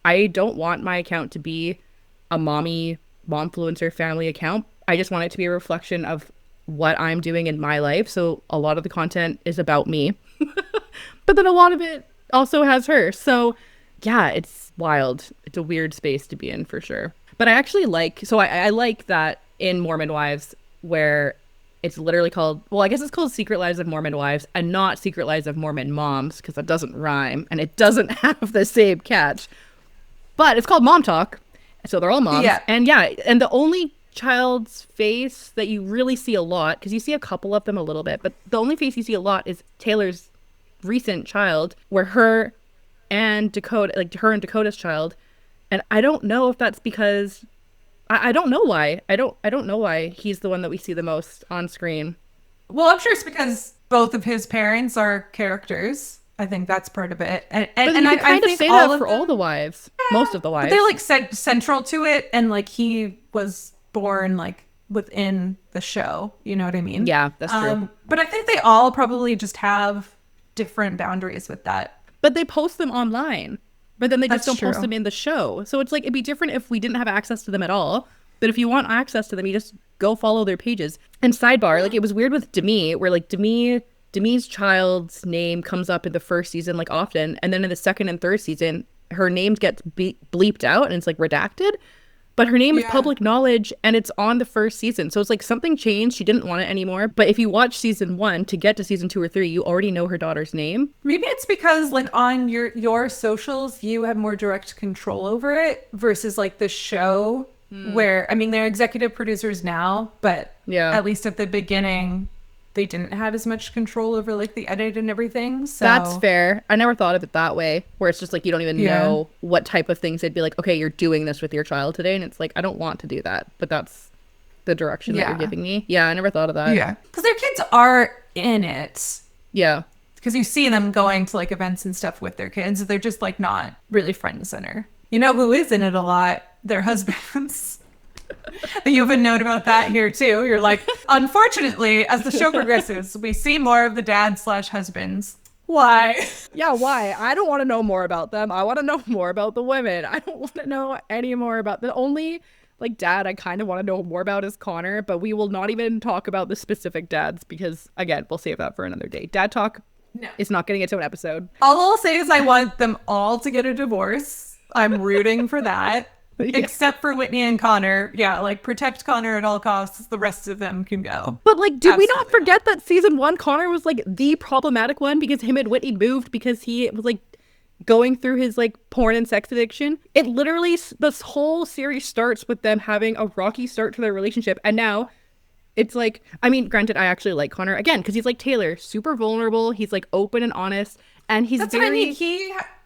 I don't want my account to be a momfluencer family account. I just want it to be a reflection of what I'm doing in my life. So a lot of the content is about me, but then a lot of it also has her. So yeah, it's wild. It's a weird space to be in for sure. But I actually like, so I like that in Mormon Wives, where it's literally called, well, I guess it's called Secret Lives of Mormon Wives and not Secret Lives of Mormon Moms, because that doesn't rhyme and it doesn't have the same catch. But it's called MomTok, so they're all moms. Yeah. And the only child's face that you really see a lot, because you see a couple of them a little bit, but the only face you see a lot is Taylor's recent child, where her and Dakota's child. And I don't know if that's because I don't know why. I don't know why he's the one that we see the most on screen. Well, I'm sure it's because both of his parents are characters. I think that's part of it. And I kind of say that for all the wives, most of the wives. But they're like central to it, and like he was born like within the show. You know what I mean? Yeah, that's true. But I think they all probably just have different boundaries with that. But they post them online, but then they just don't post them in the show. So it's like, it'd be different if we didn't have access to them at all. But if you want access to them, you just go follow their pages. And sidebar, like it was weird with Demi, where like Demi's child's name comes up in the first season like often, and then in the second and third season her name gets bleeped out and it's like redacted, but her name is public knowledge and it's on the first season. So it's like something changed, she didn't want it anymore. But if you watch season 1 to get to season 2 or 3, you already know her daughter's name. Maybe it's because like on your socials you have more direct control over it versus like the show where, I mean, they're executive producers now, but at least at the beginning they didn't have as much control over like the edit and everything. So that's fair. I never thought of it that way, where it's just like you don't even know what type of things they'd be like, okay, you're doing this with your child today, and it's like, I don't want to do that, but that's the direction that you're giving me. I never thought of that. Because their kids are in it. Because you see them going to like events and stuff with their kids. They're just like not really front and center. You know who is in it a lot? Their husbands. You have a note about that here too. You're like, unfortunately, as the show progresses, we see more of the dad/husbands. Why? Yeah, why? I don't want to know more about them. I want to know more about the women. I don't want to know any more about the only like dad I kind of want to know more about is Connor, but we will not even talk about the specific dads because again, we'll save that for another day. Dad talk is not getting into an episode. All I'll say is I want them all to get a divorce. I'm rooting for that. Except for Whitney and Connor. Yeah, like protect Connor at all costs. The rest of them can go. But like, did we not Absolutely forget that season 1 Connor was like the problematic one because him and Whitney moved because he was like going through his like porn and sex addiction? It literally, this whole series starts with them having a rocky start to their relationship, and now it's like, I mean, granted, I actually like Connor again because he's like Taylor, super vulnerable. He's like open and honest, and he's That's very, what I mean.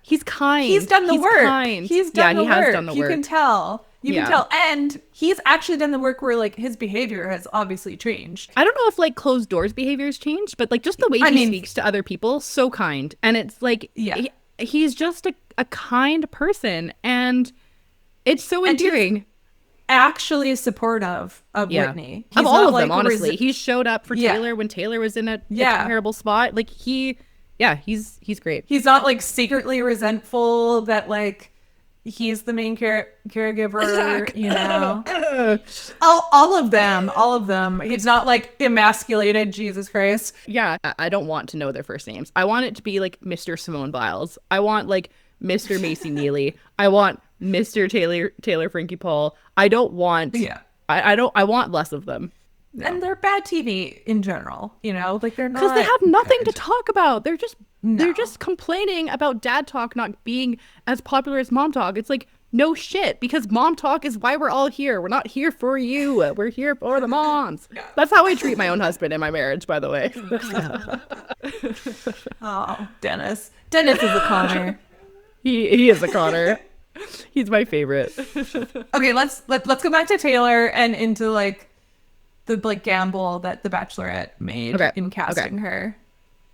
he's kind. He's done the work. Kind. He's done the he work. has done the You work. can tell. You Yeah. can tell. And he's actually done the work where like his behavior has obviously changed. I don't know if like closed doors behaviors changed, but like just the way he speaks to other people, so kind. And it's like, Yeah. He's just a kind person, and it's so endearing. Actually supportive of Whitney. Of He's all not, of like, them, honestly. He showed up for Taylor when Taylor was in a terrible spot. Like he's great. He's not like secretly resentful that like he's the main caregiver, you know. all of them. He's not like emasculated, Jesus Christ. Yeah, I don't want to know their first names. I want it to be like Mr. Simone Biles. I want like Mr. Macy Neely. I want Mr. Taylor Frankie Paul. I don't want I want less of them. No. And they're bad TV in general, you know, like they're not, because they have nothing to talk about. They're just complaining about dad talk not being as popular as mom talk. It's like, no shit, because mom talk is why we're all here. We're not here for you. We're here for the moms. That's how I treat my own husband in my marriage, by the way. Oh, Dennis is a Connor. He is a Connor. He's my favorite. Okay, let's go back to Taylor and into like the like gamble that the Bachelorette made in casting her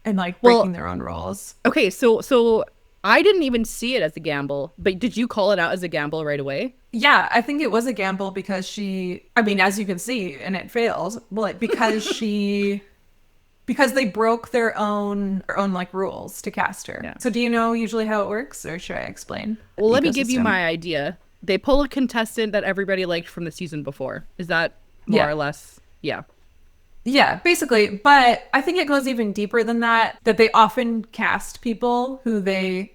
and like breaking their own rules. Okay, so I didn't even see it as a gamble, but did you call it out as a gamble right away? Yeah, I think it was a gamble because as you can see, and it failed, because they broke their own like rules to cast her. Yeah. So do you know usually how it works, or should I explain? Well, let me give you my idea. They pull a contestant that everybody liked from the season before. Is that more or less? Yeah. Yeah, basically. But I think it goes even deeper than that they often cast people who they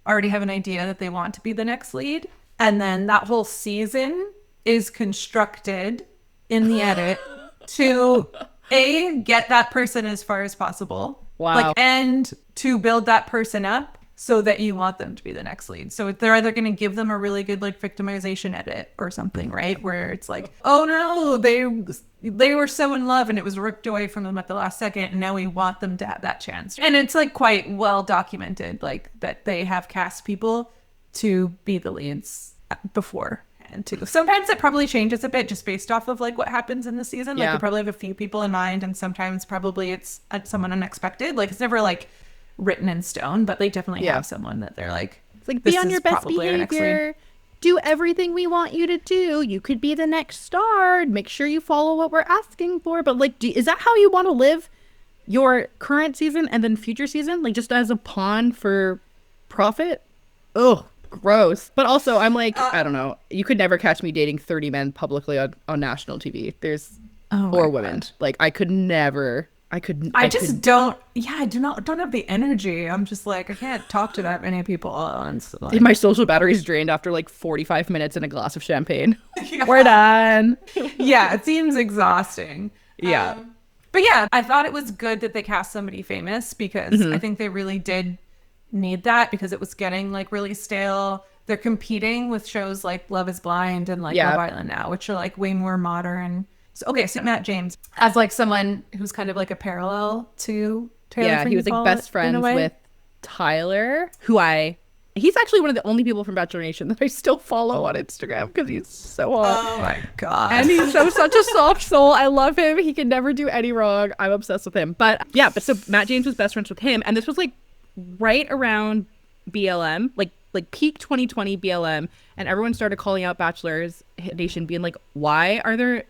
already have an idea that they want to be the next lead. And then that whole season is constructed in the edit to get that person as far as possible. Wow. And to build that person up so that you want them to be the next lead. So they're either going to give them a really good like victimization edit or something, right? Where it's like, oh no, they were so in love and it was ripped away from them at the last second, and now we want them to have that chance. And it's like quite well documented, like that they have cast people to be the leads before. And too. Sometimes it probably changes a bit just based off of like what happens in the season. Like you probably have a few people in mind, and sometimes probably it's someone unexpected. Like it's never like written in stone, but they definitely have someone that they're like, it's like, be on your best behavior, do everything we want you to do, you could be the next star, make sure you follow what we're asking for. But like, is that how you want to live your current season and then future season, like just as a pawn for profit? Oh, gross. But also I'm like, I don't know, you could never catch me dating 30 men publicly on national TV. There's or women. Like I could never. I don't have the energy. I'm just like, I can't talk to that many people. Like, my social battery's drained after like 45 minutes and a glass of champagne. We're done. Yeah, it seems exhausting. Yeah. But yeah, I thought it was good that they cast somebody famous because I think they really did need that because it was getting like really stale. They're competing with shows like Love is Blind and like Love Island now, which are like way more modern. So Matt James as like someone who's kind of like a parallel to Taylor. Yeah, he was like best friends with Tyler, he's actually one of the only people from Bachelor Nation that I still follow on Instagram because he's so hot. Oh my god. And he's such a soft soul. I love him. He can never do any wrong. I'm obsessed with him. But so Matt James was best friends with him, and this was like right around BLM, like peak 2020 BLM, and everyone started calling out Bachelor's Nation, being like, why are there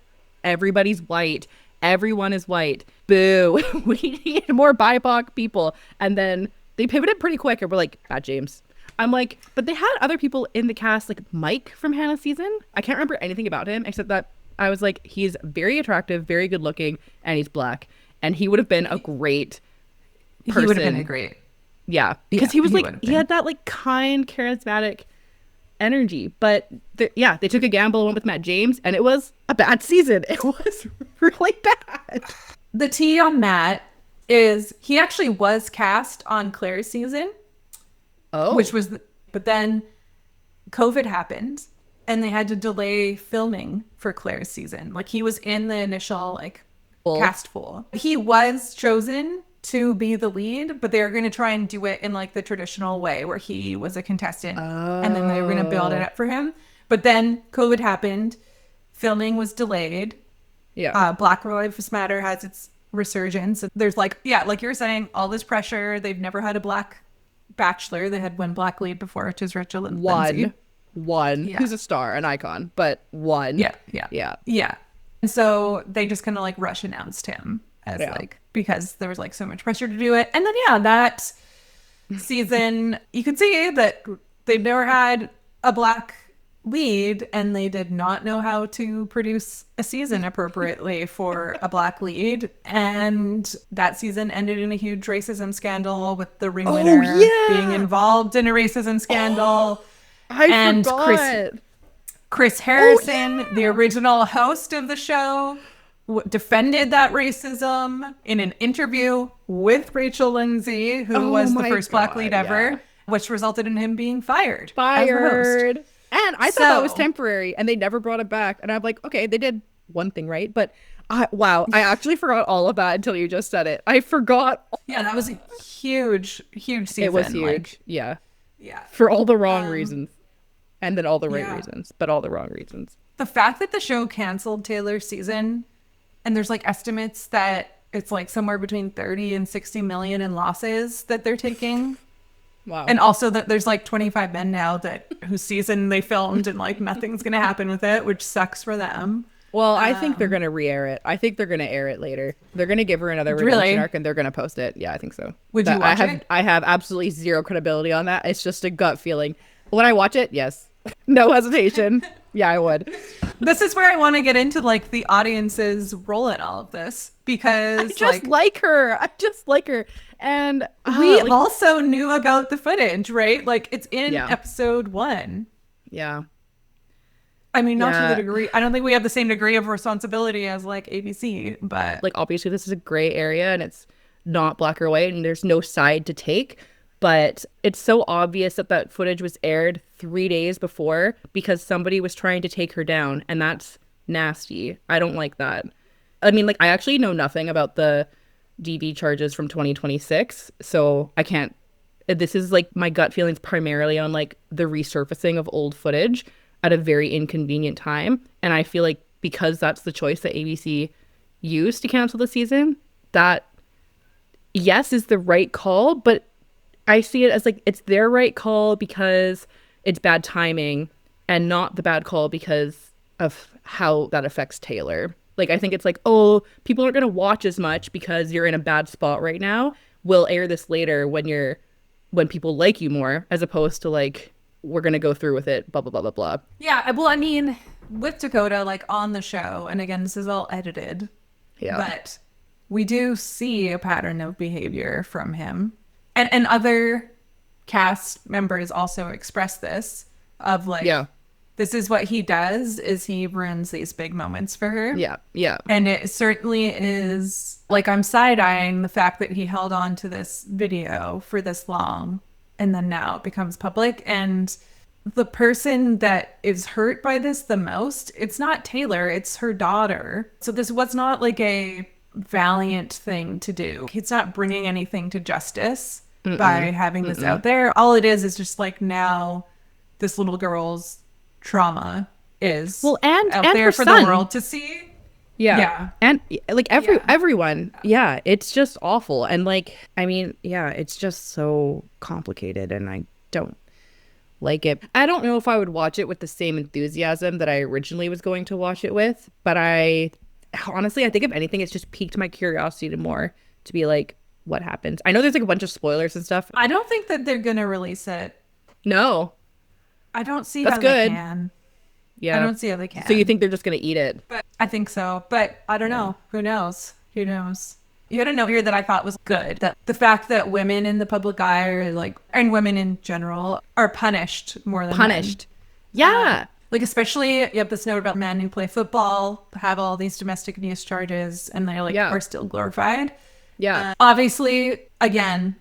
everybody's white, everyone is white, boo, we need more BIPOC people. And then they pivoted pretty quick and were like, Matt James. I'm like, but they had other people in the cast, like Mike from Hannah's season. I can't remember anything about him except that I was like, he's very attractive, very good looking, and he's black, and he would have been a great person. He would have been a great, because he was like, he had that like kind, charismatic energy. But they took a gamble and went with Matt James, and it was a bad season. It was really bad. The tea on Matt is he actually was cast on Claire's season. Oh. But then COVID happened and they had to delay filming for Claire's season. Like, he was in the initial like cast pool. He was chosen to be the lead, but they were going to try and do it in like the traditional way where he was a contestant and then they were going to build it up for him. But then COVID happened. Filming was delayed. Yeah. Black Lives Matter has its resurgence. There's like you were saying, all this pressure. They've never had a black Bachelor. They had one black lead before, which is Rachel and Lindsay. One who's a star, an icon, but one. Yeah. And so they just kind of like rush announced him as like, because there was like so much pressure to do it. And then that season, you could see that they've never had a black lead, and they did not know how to produce a season appropriately for a black lead. And that season ended in a huge racism scandal with the ring winner being involved in a racism scandal. I forgot. Chris Harrison, the original host of the show, defended that racism in an interview with Rachel Lindsay, who was the first black lead ever, which resulted in him being fired. As the host. And I thought that was temporary, and they never brought it back. And I'm like, okay, they did one thing right, but I actually forgot all of that until you just said it. I forgot. Yeah, that was a huge season. It was huge. Yeah. For all the wrong reasons, and then all the right reasons, but all the wrong reasons. The fact that the show canceled Taylor's season, and there's like estimates that it's like somewhere between 30 and 60 million in losses that they're taking. Wow. And also that there's like 25 men now whose season they filmed and like nothing's going to happen with it, which sucks for them. Well, I think they're going to re-air it. I think they're going to air it later. They're going to give her another redemption arc and they're going to post it. Yeah, I think so. Would you watch it? I have absolutely zero credibility on that. It's just a gut feeling. When I watch it, yes. No hesitation. Yeah, I would. This is where I want to get into like the audience's role in all of this, because I just like her. And we also knew about the footage, right? Like, it's in episode 1. Yeah. I mean, not to the degree. I don't think we have the same degree of responsibility as like ABC, but like, obviously this is a gray area and it's not black or white and there's no side to take. But it's so obvious that footage was aired 3 days before because somebody was trying to take her down. And that's nasty. I don't like that. I mean, like, I actually know nothing about the DV charges from 2026. So I can't. This is like my gut feelings primarily on like the resurfacing of old footage at a very inconvenient time. And I feel like because that's the choice that ABC used to cancel the season, that, yes, is the right call. But I see it as like it's their right call because it's bad timing and not the bad call because of how that affects Taylor. Like, I think it's like, oh, people aren't going to watch as much because you're in a bad spot right now. We'll air this later when people like you more, as opposed to like, we're going to go through with it, blah, blah, blah, blah, blah. Yeah. Well, I mean, with Dakota, like on the show, and again, this is all edited, but we do see a pattern of behavior from him. And other cast members also express this of like, this is what he does, is he ruins these big moments for her. Yeah. And it certainly is like, I'm side-eyeing the fact that he held on to this video for this long and then now it becomes public. And the person that is hurt by this the most, it's not Taylor, it's her daughter. So this was not like a valiant thing to do. He's not bringing anything to justice by having this out there. All it is just like, now this little girl's trauma is and out there for son. the world to see. And like everyone, it's just awful. And like, I mean, it's just so complicated and I don't like it. I don't know if I would watch it with the same enthusiasm that I originally was going to watch it with, but I honestly, I think if anything, it's just piqued my curiosity more to be like, what happens? I know there's like a bunch of spoilers and stuff. I don't think that they're gonna release it. No, I don't see that's how good. They can. Yeah, I don't see how they can. So you think they're just gonna eat it? But I think so. But I don't know. Who knows? You had a note here that I thought was good. That the fact that women in the public eye are like, and women in general, are punished more than men. Yeah. Like, especially, you have this note about men who play football, have all these domestic abuse charges, and they, like, Yeah. are still glorified. Yeah. Obviously, again,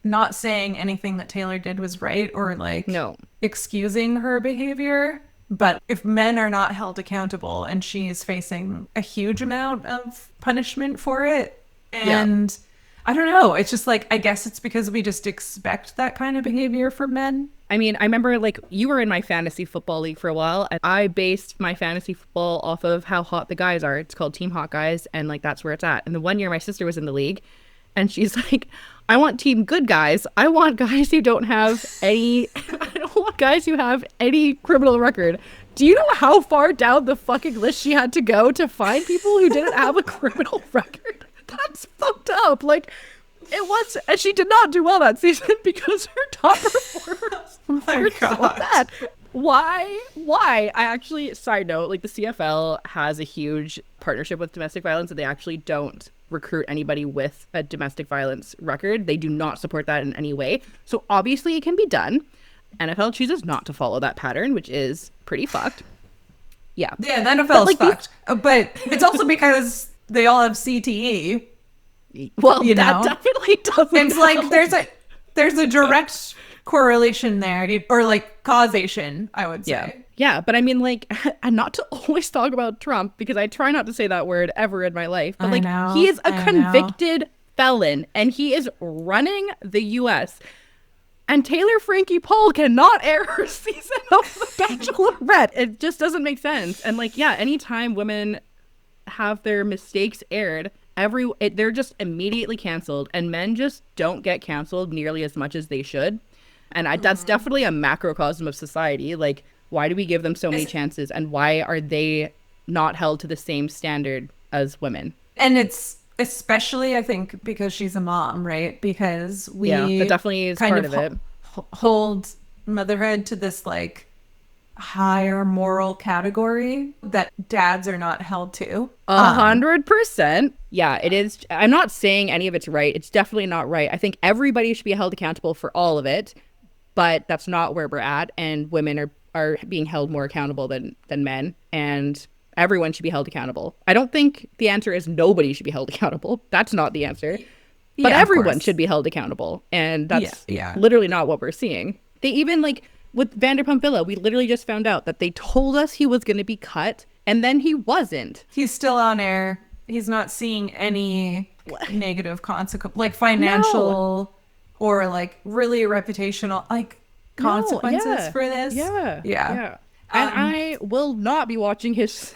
not saying anything that Taylor did was right or, like, No. excusing her behavior. But if men are not held accountable and she is facing a huge amount of punishment for it, and I don't know, it's just like, I guess it's because we just expect that kind of behavior from men. I mean, I remember, like, you were in my fantasy football league for a while, and I based my fantasy football off of how hot the guys are. It's called Team Hot Guys, and, like, that's where it's at. And the one year my sister was in the league, and she's like, I want Team Good Guys. I want guys who don't have any, I don't want guys who have any criminal record. Do you know how far down the fucking list she had to go to find people who didn't have a criminal record? That's fucked up. Like, it was, and she did not do well that season because her top performers were so bad. Why? I actually, side note, like, the CFL has a huge partnership with domestic violence, and they actually don't recruit anybody with a domestic violence record. They do not support that in any way. So obviously it can be done. NFL chooses not to follow that pattern, which is pretty fucked. Yeah. Yeah, the NFL is fucked. But it's also because they all have CTE. Well, you that know? Definitely doesn't It's help. like there's a direct correlation there, or like causation, I would say. Yeah, but I mean, like, and not to always talk about Trump, because I try not to say that word ever in my life, but like, he is a convicted felon and he is running the US. And Taylor Frankie Paul cannot air her season of The Bachelorette. It just doesn't make sense. And like, yeah, anytime women have their mistakes aired, they're just immediately canceled, and men just don't get canceled nearly as much as they should. And that's definitely a macrocosm of society. Like, why do we give them so many chances, and why are they not held to the same standard as women? And it's especially, I think, because she's a mom, right? Because we that definitely is part of it. Hold motherhood to this like higher moral category that dads are not held to. 100%. Yeah, it is. I'm not saying any of it's right. It's definitely not right. I think everybody should be held accountable for all of it, but that's not where we're at. And women are being held more accountable than men, and everyone should be held accountable. I don't think the answer is nobody should be held accountable. That's not the answer. But everyone should be held accountable. And that's literally not what we're seeing. They even, like, with Vanderpump Villa, we literally just found out that they told us he was going to be cut, and then he wasn't. He's still on air. He's not seeing any negative consequence, like financial or like really reputational, like consequences for this. Yeah. And I will not be watching his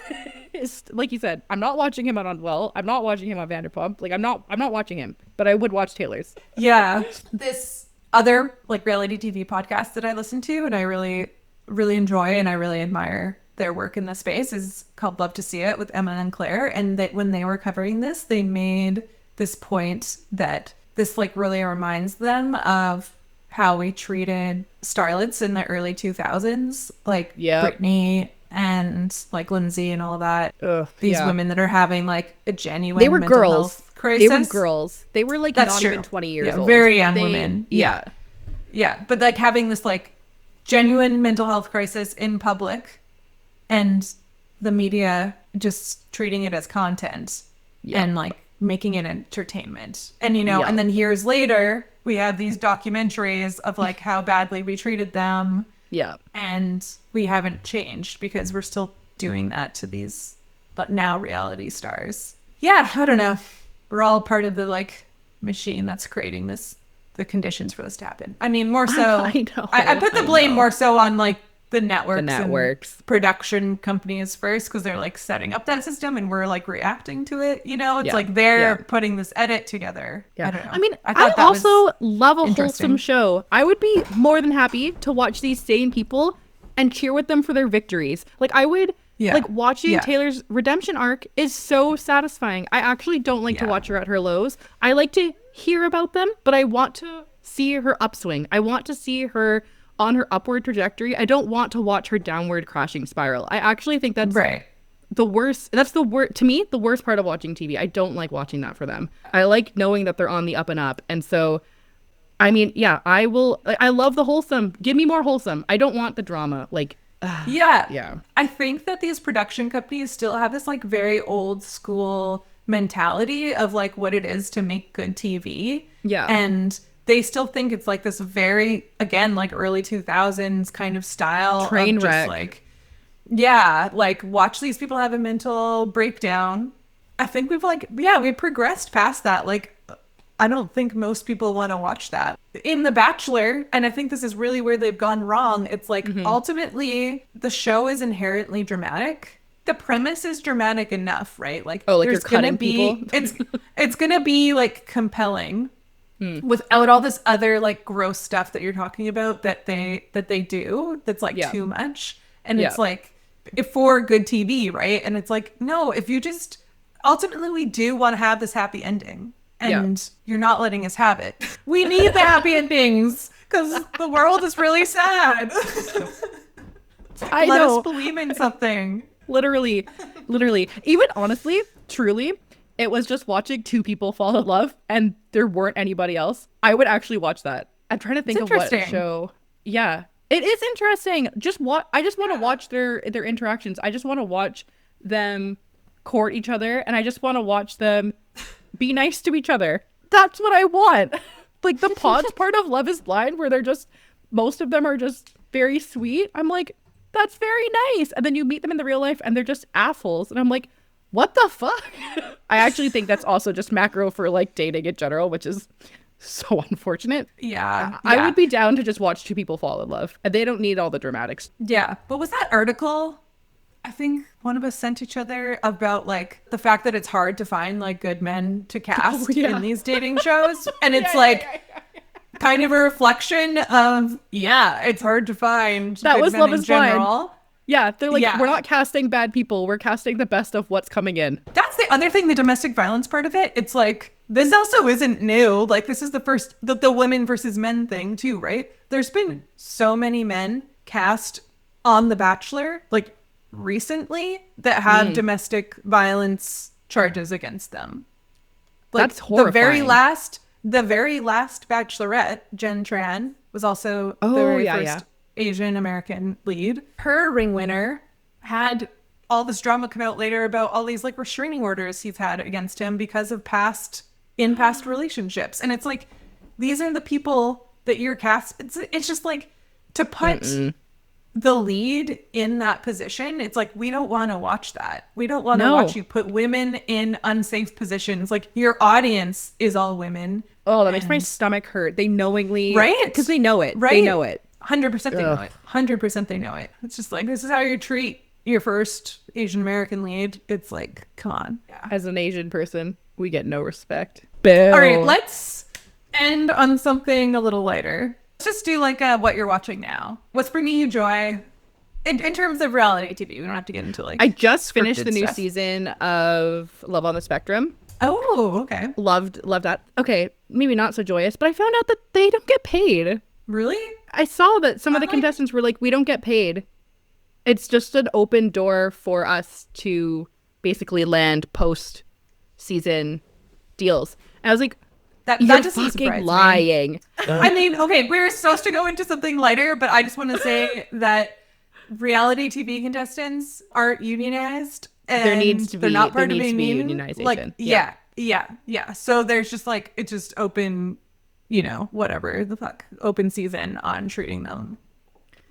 like you said, I'm not watching him on Unwell. I'm not watching him on Vanderpump. Like, I'm not watching him, but I would watch Taylor's. Yeah. This other like reality TV podcast that I listen to and I really, really enjoy and I really admire their work in this space is called Love to See It with Emma and Claire. And that when they were covering this, they made this point that this like really reminds them of how we treated starlets in the early 2000s, like Britney and like Lindsay and all that. These women that are having like a genuine mental health crisis. They were girls. They were like not even 20 years old. Very young women. Yeah. But like having this like genuine mental health crisis in public and the media just treating it as content and like making it entertainment. And, you know, and then years later, we have these documentaries of like how badly we treated them. Yeah. And we haven't changed because we're still doing that to these, but now reality stars. Yeah, I don't know. We're all part of the like machine that's creating the conditions for this to happen. I mean, more so, I know. I put the blame more so on like the networks and production companies first, because they're like setting up that system and we're like reacting to it. You know, it's like they're putting this edit together. I don't know. I mean, I also love a wholesome show. I would be more than happy to watch these sane people and cheer with them for their victories. Like I would, like watching Taylor's redemption arc is so satisfying. I actually don't like to watch her at her lows. I like to hear about them, but I want to see her upswing. I want to see her on her upward trajectory. I don't want to watch her downward crashing spiral. I actually think that's the worst. That's the worst, to me, the worst part of watching TV. I don't like watching that for them. I like knowing that they're on the up and up. And so, I mean, I love the wholesome. Give me more wholesome. I don't want the drama. Like, Yeah. Yeah. I think that these production companies still have this like very old school mentality of like what it is to make good TV. Yeah. And they still think it's like this very, again, like early 2000s kind of style. Train of just wreck. like, yeah, like watch these people have a mental breakdown. I think we've like, yeah, we progressed past that. Like, I don't think most people want to watch that. In The Bachelor, and I think this is really where they've gone wrong, it's like ultimately the show is inherently dramatic. The premise is dramatic enough, right? Like, Oh, like you're there's gonna cutting be people? it's gonna be like compelling without all this other like gross stuff that you're talking about that they do that's like too much. And it's like if for good TV, right? And it's like, no, if you just ultimately we do want to have this happy ending. And you're not letting us have it. We need the happy endings because the world is really sad. I Let know. us believe in something. Literally. Even honestly, truly, it was just watching two people fall in love and there weren't anybody else. I would actually watch that. I'm trying to think of what interesting. show. Yeah. It is interesting. I just want to watch their interactions. I just want to watch them court each other, and I just want to watch them be nice to each other. That's what I want. Like the pods part of Love is Blind where they're just, most of them are just very sweet. I'm like, that's very nice. And then you meet them in the real life and they're just assholes. And I'm like, what the fuck? I actually think that's also just macro for like dating in general, which is so unfortunate. Yeah. I would be down to just watch two people fall in love, and they don't need all the dramatics. Yeah. But was that article, I think one of us sent each other about like the fact that it's hard to find like good men to cast in these dating shows. And it's kind of a reflection of, it's hard to find that good was men Love in is Blind. general. Yeah, they're like, we're not casting bad people. We're casting the best of what's coming in. That's the other thing, the domestic violence part of it. It's like, this also isn't new. Like, this is the first, the women versus men thing too, right? There's been so many men cast on The Bachelor, like, recently that have domestic violence charges against them. Like, that's horrifying. The very last Bachelorette, Jen Tran, was also the very first Asian American lead. Her ring winner had all this drama come out later about all these like restraining orders he's had against him because of past relationships. And it's like, these are the people that you're cast. It's just like, to put the lead in that position, it's like, we don't want to watch that. We don't want to watch you put women in unsafe positions. Like, your audience is all women. Oh, that makes my stomach hurt. They knowingly, right? Because they know it. Right? They know it. 100% they know it. 100% they know it. It's just like, this is how you treat your first Asian American lead. It's like, come on. Yeah. As an Asian person, we get no respect. All right, let's end on something a little lighter. Let's just do like what you're watching now. What's bringing you joy in terms of reality TV? We don't have to get into like, I just finished the new stuff. season of Love on the Spectrum. Oh, okay. Loved that. Okay, maybe not so joyous, but I found out that they don't get paid. Really? I saw that some of the contestants were like, we don't get paid. It's just an open door for us to basically land post-season deals. And I was like, that you're doesn't fucking surprise lying. me. I mean, okay, we're supposed to go into something lighter, but I just want to say that reality TV contestants aren't unionized. And There needs to they're be- not part there of needs a to be union. unionization. Like, yeah. So there's just like, it's just open, whatever the fuck, open season on treating them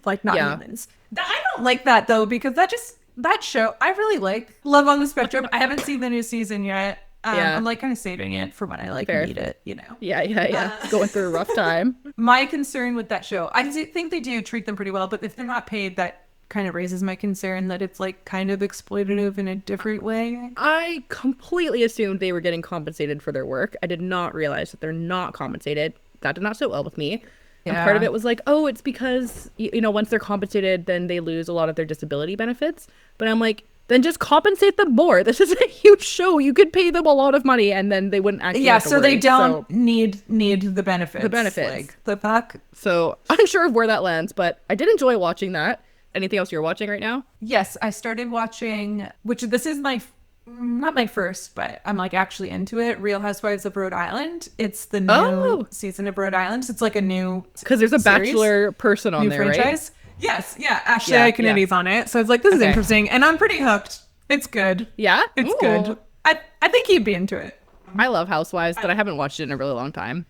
like not humans. I don't like that though, because that show, I really like Love on the Spectrum. I haven't seen the new season yet. I'm like kind of saving it for when I like need it, Yeah. Going through a rough time. My concern with that show, I think they do treat them pretty well, but if they're not paid, that kind of raises my concern that it's like kind of exploitative in a different way. I completely assumed they were getting compensated for their work. I did not realize that they're not compensated. That did not sit well with me. And part of it was like, oh, it's because, once they're compensated, then they lose a lot of their disability benefits. But I'm like, then just compensate them more. This is a huge show. You could pay them a lot of money and then they wouldn't actually have to so worry. they don't need the benefits. The benefits. Like, the fuck? So unsure of where that lands, but I did enjoy watching that. Anything else you're watching right now? Yes, I started watching, which this is not my first, but I'm like actually into it, Real Housewives of Rhode Island. It's the new season of Rhode Island. It's like a new Because there's a series, Bachelor person on new there, franchise. right? Yes, yeah. Ashley Yeah, Iconetti on it. So it's like, this is Okay. interesting. And I'm pretty hooked. It's good. Yeah? It's Ooh. good. I think he'd be into it. I love Housewives, but I haven't watched it in a really long time.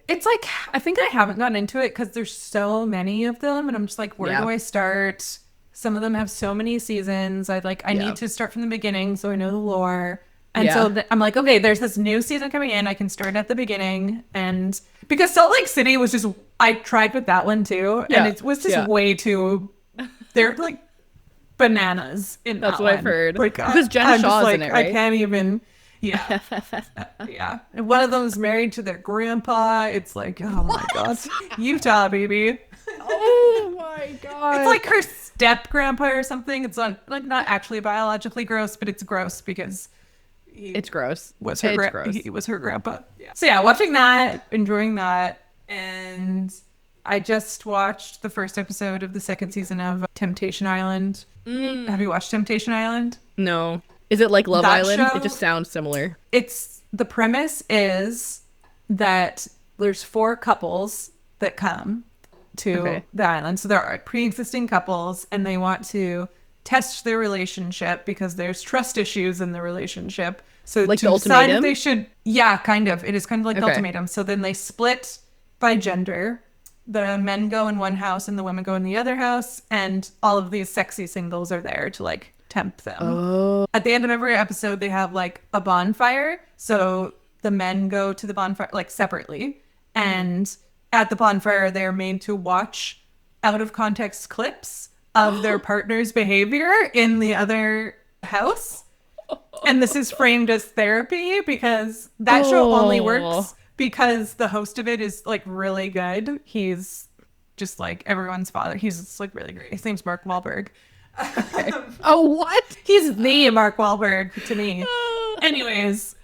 It's like, I think I haven't gotten into it because there's so many of them. And I'm just like, where Yeah. do I start? Some of them have so many seasons. I Yeah. need to start from the beginning so I know the lore. And Yeah. so I'm like, okay, there's this new season coming in. I can start at the beginning. And because Salt Lake City was just, I tried with that one too. Yeah. And it was just Yeah. way too, they're like bananas in That's that what one. I've heard. Like, Because Jenna I'm just Shaw's like, in it, I right? can't even, yeah. Yeah. And one of them's married to their grandpa. It's like, oh my God. Utah, baby. Oh my god. It's like her step grandpa or something. It's not actually biologically gross, but it's gross because it's gross. was her It's gross. he was her grandpa. Yeah. So yeah, watching that, enjoying that, and I just watched the first episode of the second season of Temptation Island. Have you watched Temptation Island? No. Is it like Love That Island? show- It just sounds similar. It's the premise is that there's 4 couples that come to the island. So there are pre-existing couples and they want to test their relationship because there's trust issues in the relationship. So Like to the decide ultimatum? if they should, yeah, kind of. It is kind of like the Okay. ultimatum. So then they split by gender. The men go in one house and the women go in the other house, and all of these sexy singles are there to like tempt them. Oh. At the end of every episode, they have like a bonfire. So the men go to the bonfire like separately, and at the bonfire, they're made to watch out of context clips of their partner's behavior in the other house. And this is framed as therapy because that show only works because the host of it is like really good. He's just like everyone's father. He's just like really great. His name's Mark Wahlberg. Okay. Oh, what? He's the Mark Wahlberg to me. Anyways,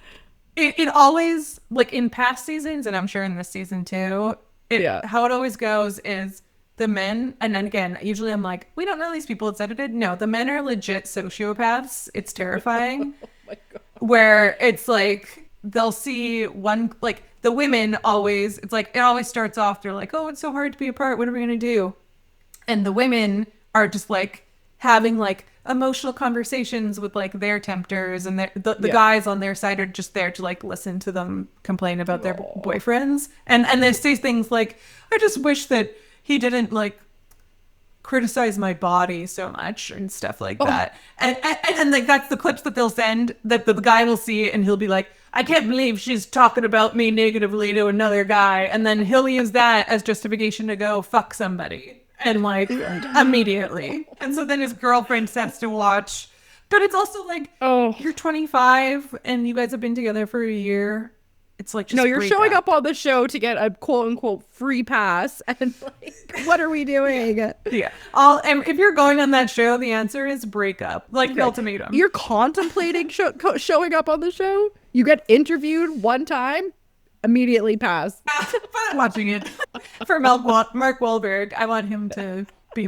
it always, like in past seasons, and I'm sure in this season too, how it always goes is the men, and then again, usually I'm like, we don't know these people, it's edited. No, the men are legit sociopaths. It's terrifying. Oh my God. Where it's like, they'll see one, like the women always, it's like, it always starts off, they're like, oh, it's so hard to be apart. What are we going to do? And the women are just like having like emotional conversations with like their tempters, and the guys on their side are just there to like listen to them complain about their boyfriends. And they say things like, I just wish that he didn't like criticize my body so much and stuff like that. And like that's the clips that they'll send that the guy will see, and he'll be like, I can't believe she's talking about me negatively to another guy. And then he'll use that as justification to go fuck somebody. And like immediately. And so then his girlfriend has to watch. But it's also like, you're 25 and you guys have been together for a year. It's like, just No, you're break showing up on the show to get a quote unquote free pass. And like, what are we doing? Yeah. And if you're going on that show, the answer is break up. Like the ultimatum. You're contemplating showing up on the show? You get interviewed one time, immediately pass. But I'm watching it for Mark Wahlberg. I want him to be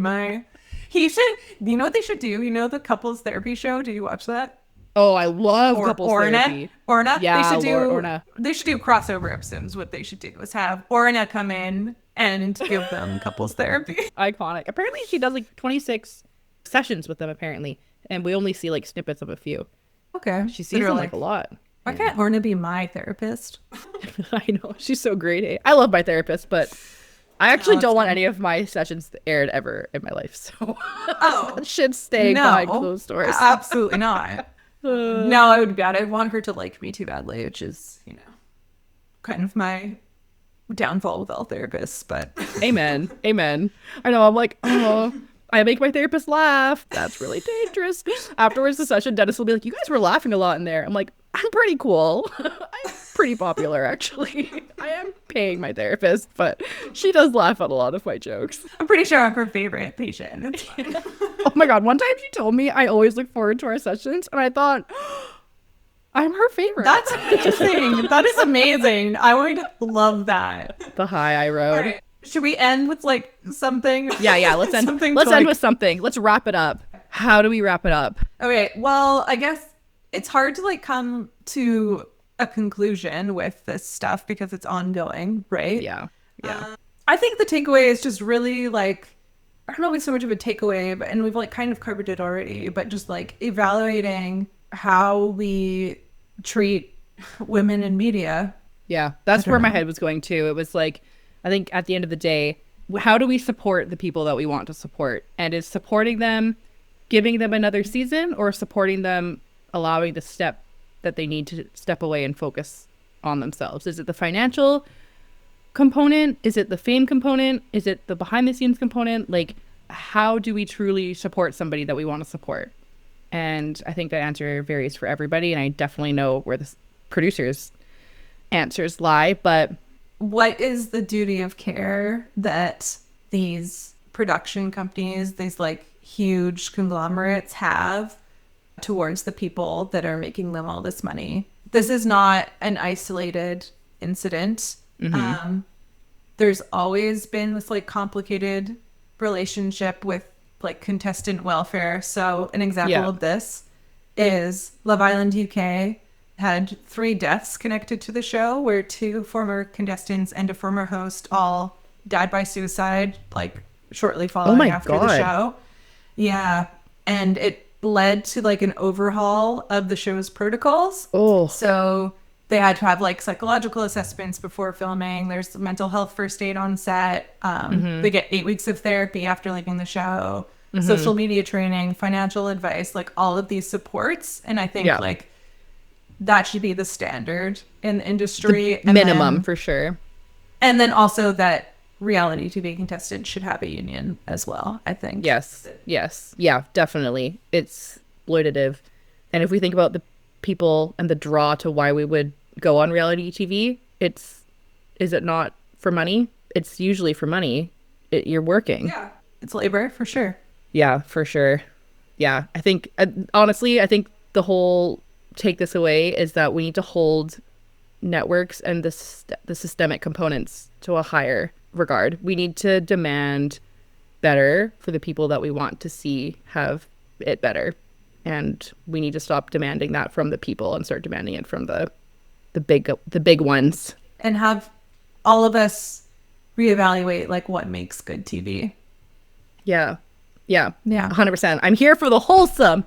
he should, you know what they should do? You know the couples therapy show? Did you watch that? Oh, I love couples therapy. Orna? Yeah, they should do, Orna. They should do crossover episodes. What they should do is have Orna come in and give them couples therapy. Iconic. Apparently she does like 26 sessions with them apparently. And we only see like snippets of a few. Okay. She sees them like a lot. Why can't Orna be my therapist? I know. She's so great. I love my therapist, but I actually don't want any of my sessions aired ever in my life. So that shit's staying behind closed doors. Absolutely not. No, I would be bad. I want her to like me too badly, which is, you know, kind of my downfall with all therapists, but Amen. Amen. I know. I'm like, oh, I make my therapist laugh. That's really dangerous. Afterwards, the session, Dennis will be like, you guys were laughing a lot in there. I'm like, I'm pretty cool. I'm pretty popular, actually. I am paying my therapist, but she does laugh at a lot of my jokes. I'm pretty sure I'm her favorite patient. It's fine. Oh my God. One time she told me I always look forward to our sessions, and I thought, I'm her favorite. That's amazing. That is amazing. I would love that. The high I rode. All right. Should we end with like something? Yeah. Let's end. Something Let's to, end like- with something. Let's wrap it up. How do we wrap it up? Okay. Well, I guess it's hard to like come to a conclusion with this stuff because it's ongoing, right? Yeah. I think the takeaway is just really like I don't know if it's so much of a takeaway, but, and we've like kind of covered it already, but just like evaluating how we treat women in media. Yeah, that's where my head was going too. It was like, I think at the end of the day, how do we support the people that we want to support? And is supporting them, giving them another season, or supporting them, allowing the step that they need to step away and focus on themselves? Is it the financial component? Is it the fame component? Is it the behind the scenes component? Like, how do we truly support somebody that we want to support? And I think that answer varies for everybody. And I definitely know where the producers' answers lie, but what is the duty of care that these production companies, these like huge conglomerates have towards the people that are making them all this money? This is not an isolated incident. There's always been this like complicated relationship with like contestant welfare. So an example of this is Love Island UK had 3 deaths connected to the show, where 2 former contestants and a former host all died by suicide, like shortly following after the show. Yeah. And it led to like an overhaul of the show's protocols. So they had to have like psychological assessments before filming. There's mental health first aid on set. They get 8 weeks of therapy after leaving the show, social media training, financial advice, like all of these supports. And I think like that should be the standard in the industry. The minimum, for sure. And then also that reality TV contestants should have a union as well, I think. Yes. Yeah, definitely. It's exploitative. And if we think about the people and the draw to why we would go on reality TV, is it not for money? It's usually for money. You're working. Yeah, it's labor for sure. Yeah, for sure. Yeah, I think honestly, I think the whole take this away is that we need to hold networks and the systemic components to a higher regard. We need to demand better for the people that we want to see have it better. And we need to stop demanding that from the people and start demanding it from the big ones. And have all of us reevaluate like what makes good TV. Yeah. 100%. I'm here for the wholesome.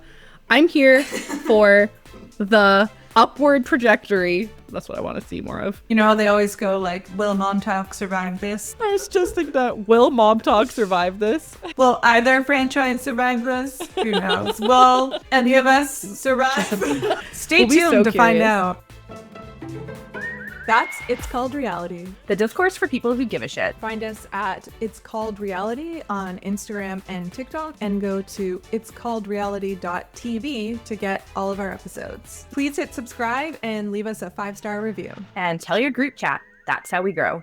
I'm here for the upward trajectory. That's what I want to see more of. You know how they always go like, will MomTok survive this? I was just thinking that, will MomTok survive this? Will either franchise survive this? Who knows? Will any of us survive? Stay tuned to find out. That's It's Called Reality, the discourse for people who give a shit. Find us at It's Called Reality on Instagram and TikTok, and go to itscalledreality.tv to get all of our episodes. Please hit subscribe and leave us a 5-star review. And tell your group chat. That's how we grow.